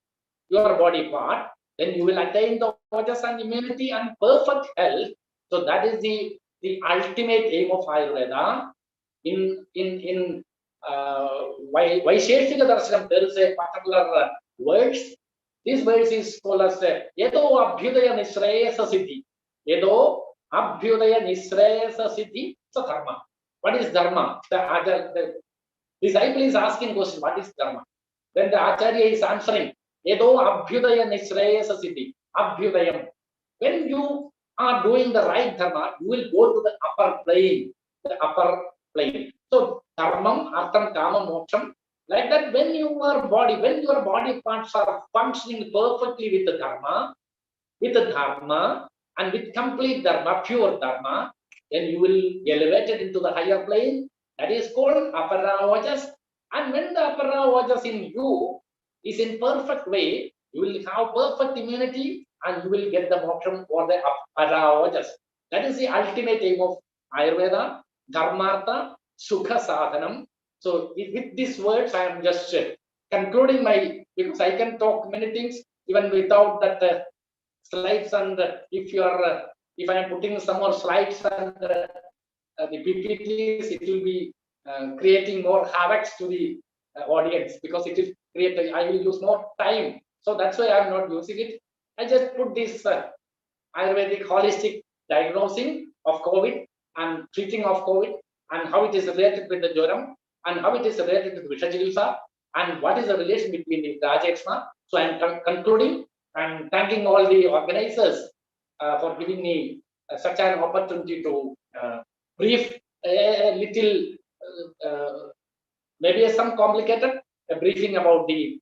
part, then you will attain the ojas and immunity and perfect health. So that is the ultimate aim of Ayurveda. In Vaisheshika Darshanam, there is a particular words. This verse is called as Yedo Abhyudaya Nishreyasa Siddhi. Yedo Abhyudaya Nishreyasa Siddhi sa dharma. What is dharma? The disciple is asking question, what is dharma? Then the Acharya is answering, Yedo Abhyudaya Nishreyasa Siddhi. Abhyudayam. When you are doing the right dharma, you will go to the upper plane. The upper plane. So dharmam, artham, kamam, moksham. Like that, when your body parts are functioning perfectly with the dharma, and with complete dharma, pure dharma, then you will elevate it into the higher plane. That is called apara ojas. And when the apara ojas in you is in perfect way, you will have perfect immunity and you will get the moksham or the apara ojas. That is the ultimate aim of Ayurveda. Dharmartha, Sukha Sadhanam. So with these words, I am just concluding because I can talk many things even without that slides. And if I am putting some more slides and the PPTs, it will be creating more havoc to the audience because it is creating. I will use more time. So that's why I am not using it. I just put this Ayurvedic holistic diagnosing of COVID and treating of COVID, and how it is related with the Joram, and how it is related with Vishajilsa, and what is the relation between the Rajekshma. So I am concluding and thanking all the organizers for giving me such an opportunity to brief a little, maybe some complicated briefing about the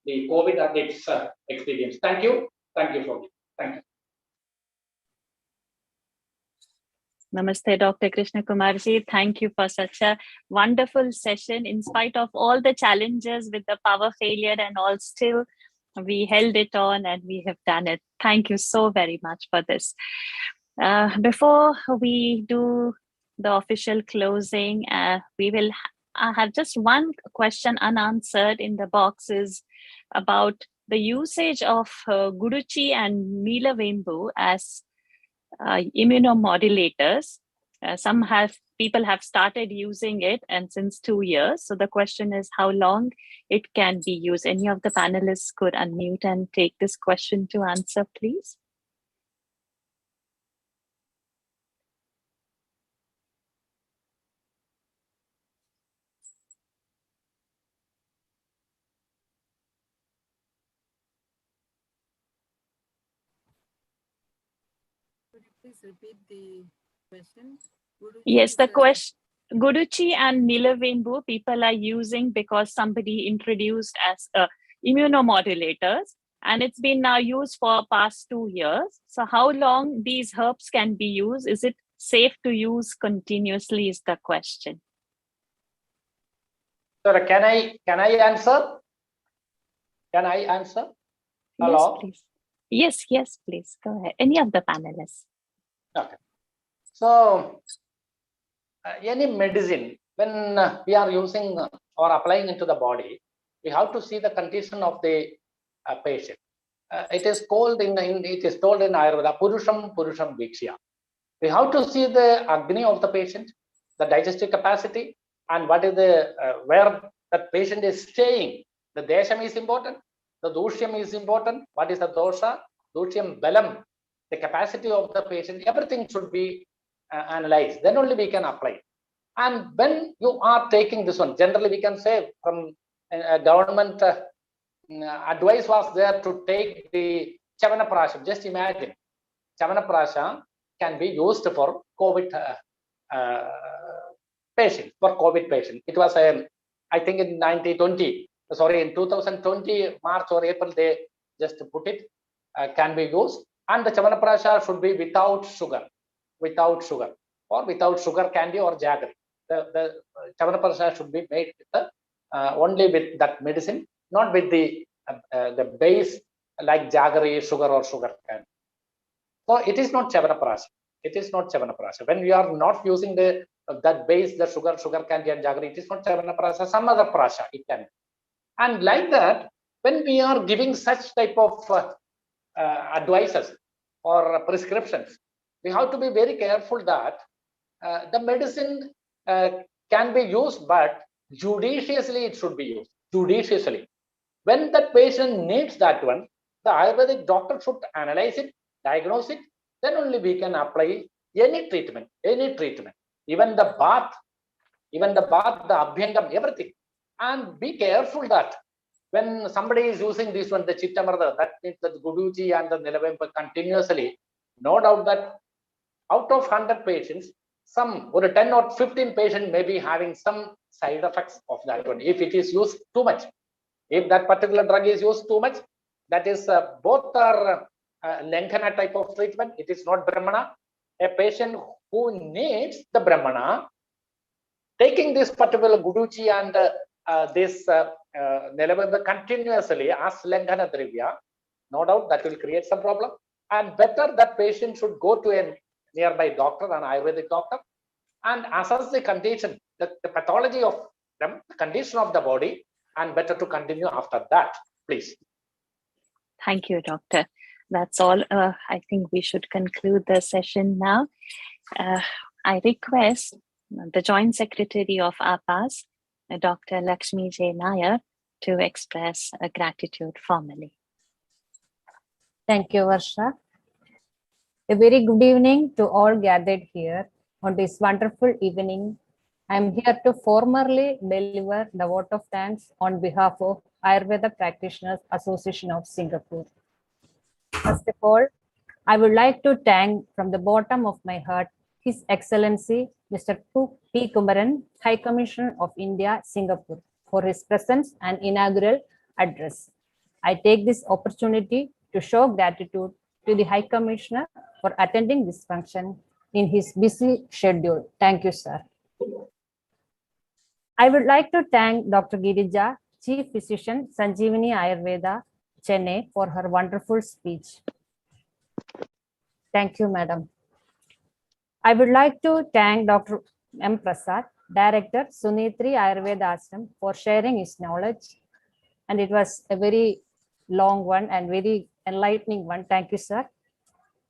COVID and its experience. Thank you for me. Thank you. Namaste, Dr. Krishna Kumarji. Thank you for such a wonderful session. In spite of all the challenges with the power failure and all, still we held it on and we have done it. Thank you so very much for this. Before we do the official closing, we will have just one question unanswered in the boxes about the usage of Guduchi and Neelavembu as immunomodulators. People have started using it, and since 2 years. So the question is how long it can be used. Any of the panelists could unmute and take this question to answer, please. Could you please repeat the question? Yes, the question. Guduchi and Neelavembu people are using because somebody introduced as immunomodulators, and it's been now used for past 2 years. So how long these herbs can be used? Is it safe to use continuously is the question. So can I answer? Can I answer? Hello? Yes, please. Yes, please. Go ahead. Any of the panelists. Okay. So any medicine, when we are using or applying into the body, we have to see the condition of the patient. It is told in Ayurveda, Purusham Vikshya. We have to see the agni of the patient, the digestive capacity, and what is the where the patient is staying. The desham is important. The doshyam is important. What is the dosha? Doshyam balam. The capacity of the patient. Everything should be analyzed. Then only we can apply. And when you are taking this one, generally we can say from government advice was there to take the Chavanaprasha. Just imagine, Chavanaprasha can be used for COVID patients, for COVID patients. It was, I think in 2020, March or April, they just put it, can be used. And the Chavanaprasha should be without sugar, or without sugar candy or jaggery. The Chavanaprasha should be made with only with that medicine, not with the base like jaggery, sugar or sugar candy. So it is not Chavanaprasha. It is not Chavanaprasha. When we are not using that base, the sugar candy and jaggery, it is not Chavanaprasha, some other prasha it can be. And like that, when we are giving such type of advices or prescriptions, we have to be very careful that the medicine can be used, but judiciously it should be used. Judiciously. When the patient needs that one, the Ayurvedic doctor should analyze it, diagnose it, then only we can apply any treatment, even the bath, the abhyangam, everything. And be careful that when somebody is using this one, the Chittamarda, that means the Guduji and the Nilavempa continuously, no doubt that out of 100 patients, some or 10 or 15 patients may be having some side effects of that one if it is used too much. If that particular drug is used too much, that is both are Langhana type of treatment. It is not Brahmana. A patient who needs the Brahmana, taking this particular Guduchi and this Nilavempa continuously as Langhana Drivya, no doubt that will create some problem. And better that patient should go to a nearby doctor, an Ayurvedic doctor, and assess the condition, the pathology of them, the condition of the body, and better to continue after that, please. Thank you, Doctor. That's all. I think we should conclude the session now. I request the Joint Secretary of APAS, Dr. Lakshmi J. Nair, to express a gratitude formally. Thank you, Varsha. A very good evening to all gathered here on this wonderful evening. I am here to formally deliver the vote of thanks on behalf of Ayurveda Practitioners Association of Singapore. First of all, I would like to thank from the bottom of my heart His Excellency Mr. P. Kumaran, High Commissioner of India, Singapore, for his presence and inaugural address. I take this opportunity to show gratitude to the High Commissioner for attending this function in his busy schedule. Thank you, sir. I would like to thank Dr. Girija, Chief Physician, Sanjeevani Ayurveda, Chennai, for her wonderful speech. Thank you, madam. I would like to thank Dr. M. Prasad, Director, Sunitri Ayurveda Ashram, for sharing his knowledge. And it was a very long one and very enlightening one. Thank you, sir.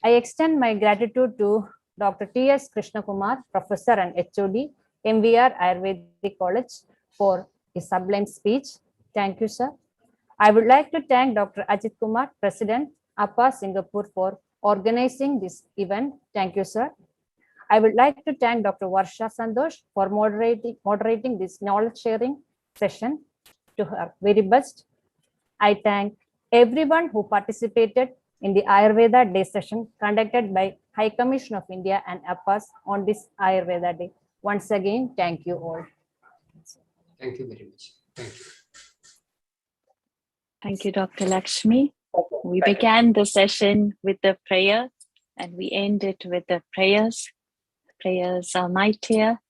I extend my gratitude to Dr. T.S. Krishnakumar, Professor and HOD, MVR Ayurvedic College, for his sublime speech. Thank you, sir. I would like to thank Dr. Ajit Kumar, President, APA Singapore, for organizing this event. Thank you, sir. I would like to thank Dr. Varsha Sandosh for moderating this knowledge sharing session. To her very best. I thank everyone who participated in the Ayurveda Day session conducted by High Commission of India and APAS on this Ayurveda Day. Once again, thank you all. Thank you very much. Thank you. Thank you, Dr. Lakshmi. We began the session with the prayer and we end it with the prayers. Prayers are mightier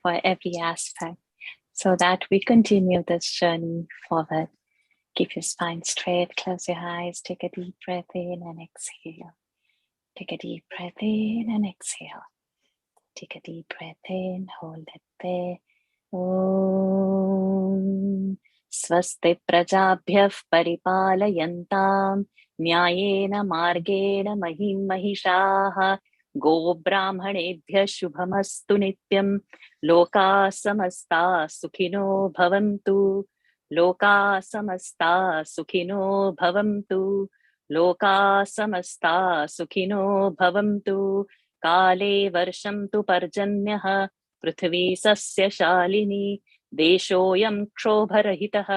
for every aspect, so that we continue this journey forward. Keep your spine straight, close your eyes, take a deep breath in and exhale. Take a deep breath in and exhale. Take a deep breath in, hold it there. Om Swasti Prajabhyah Paripalayantam Nyayena Margena Mahim Mahishaha गो ब्राह्मणेभ्यः शुभमस्तु नित्यं लोकाः समस्ताः सुखिनो भवन्तु लोकाः समस्ताः सुखिनो भवन्तु लोकाः समस्ताः सुखिनो भवन्तु काले वर्षन्तु पर्जन्यः पृथिवी सस्यशालिनी देशोऽयं क्षोभरहितः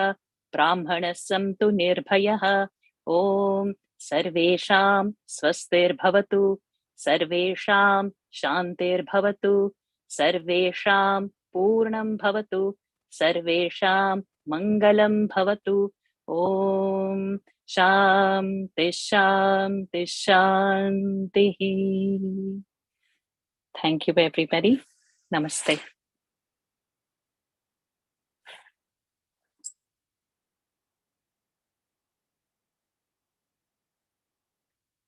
ब्राह्मणः सन्तु निर्भयः ॐ सर्वेषां स्वस्तिर्भवतु सर्वेषां शान्तिर्भवतु सर्वेषां पूर्णं भवतु सर्वेषां मङ्गलं भवतु ॐ शान्ति शान्ति शान्तिः. Thank you everybody. Namaste.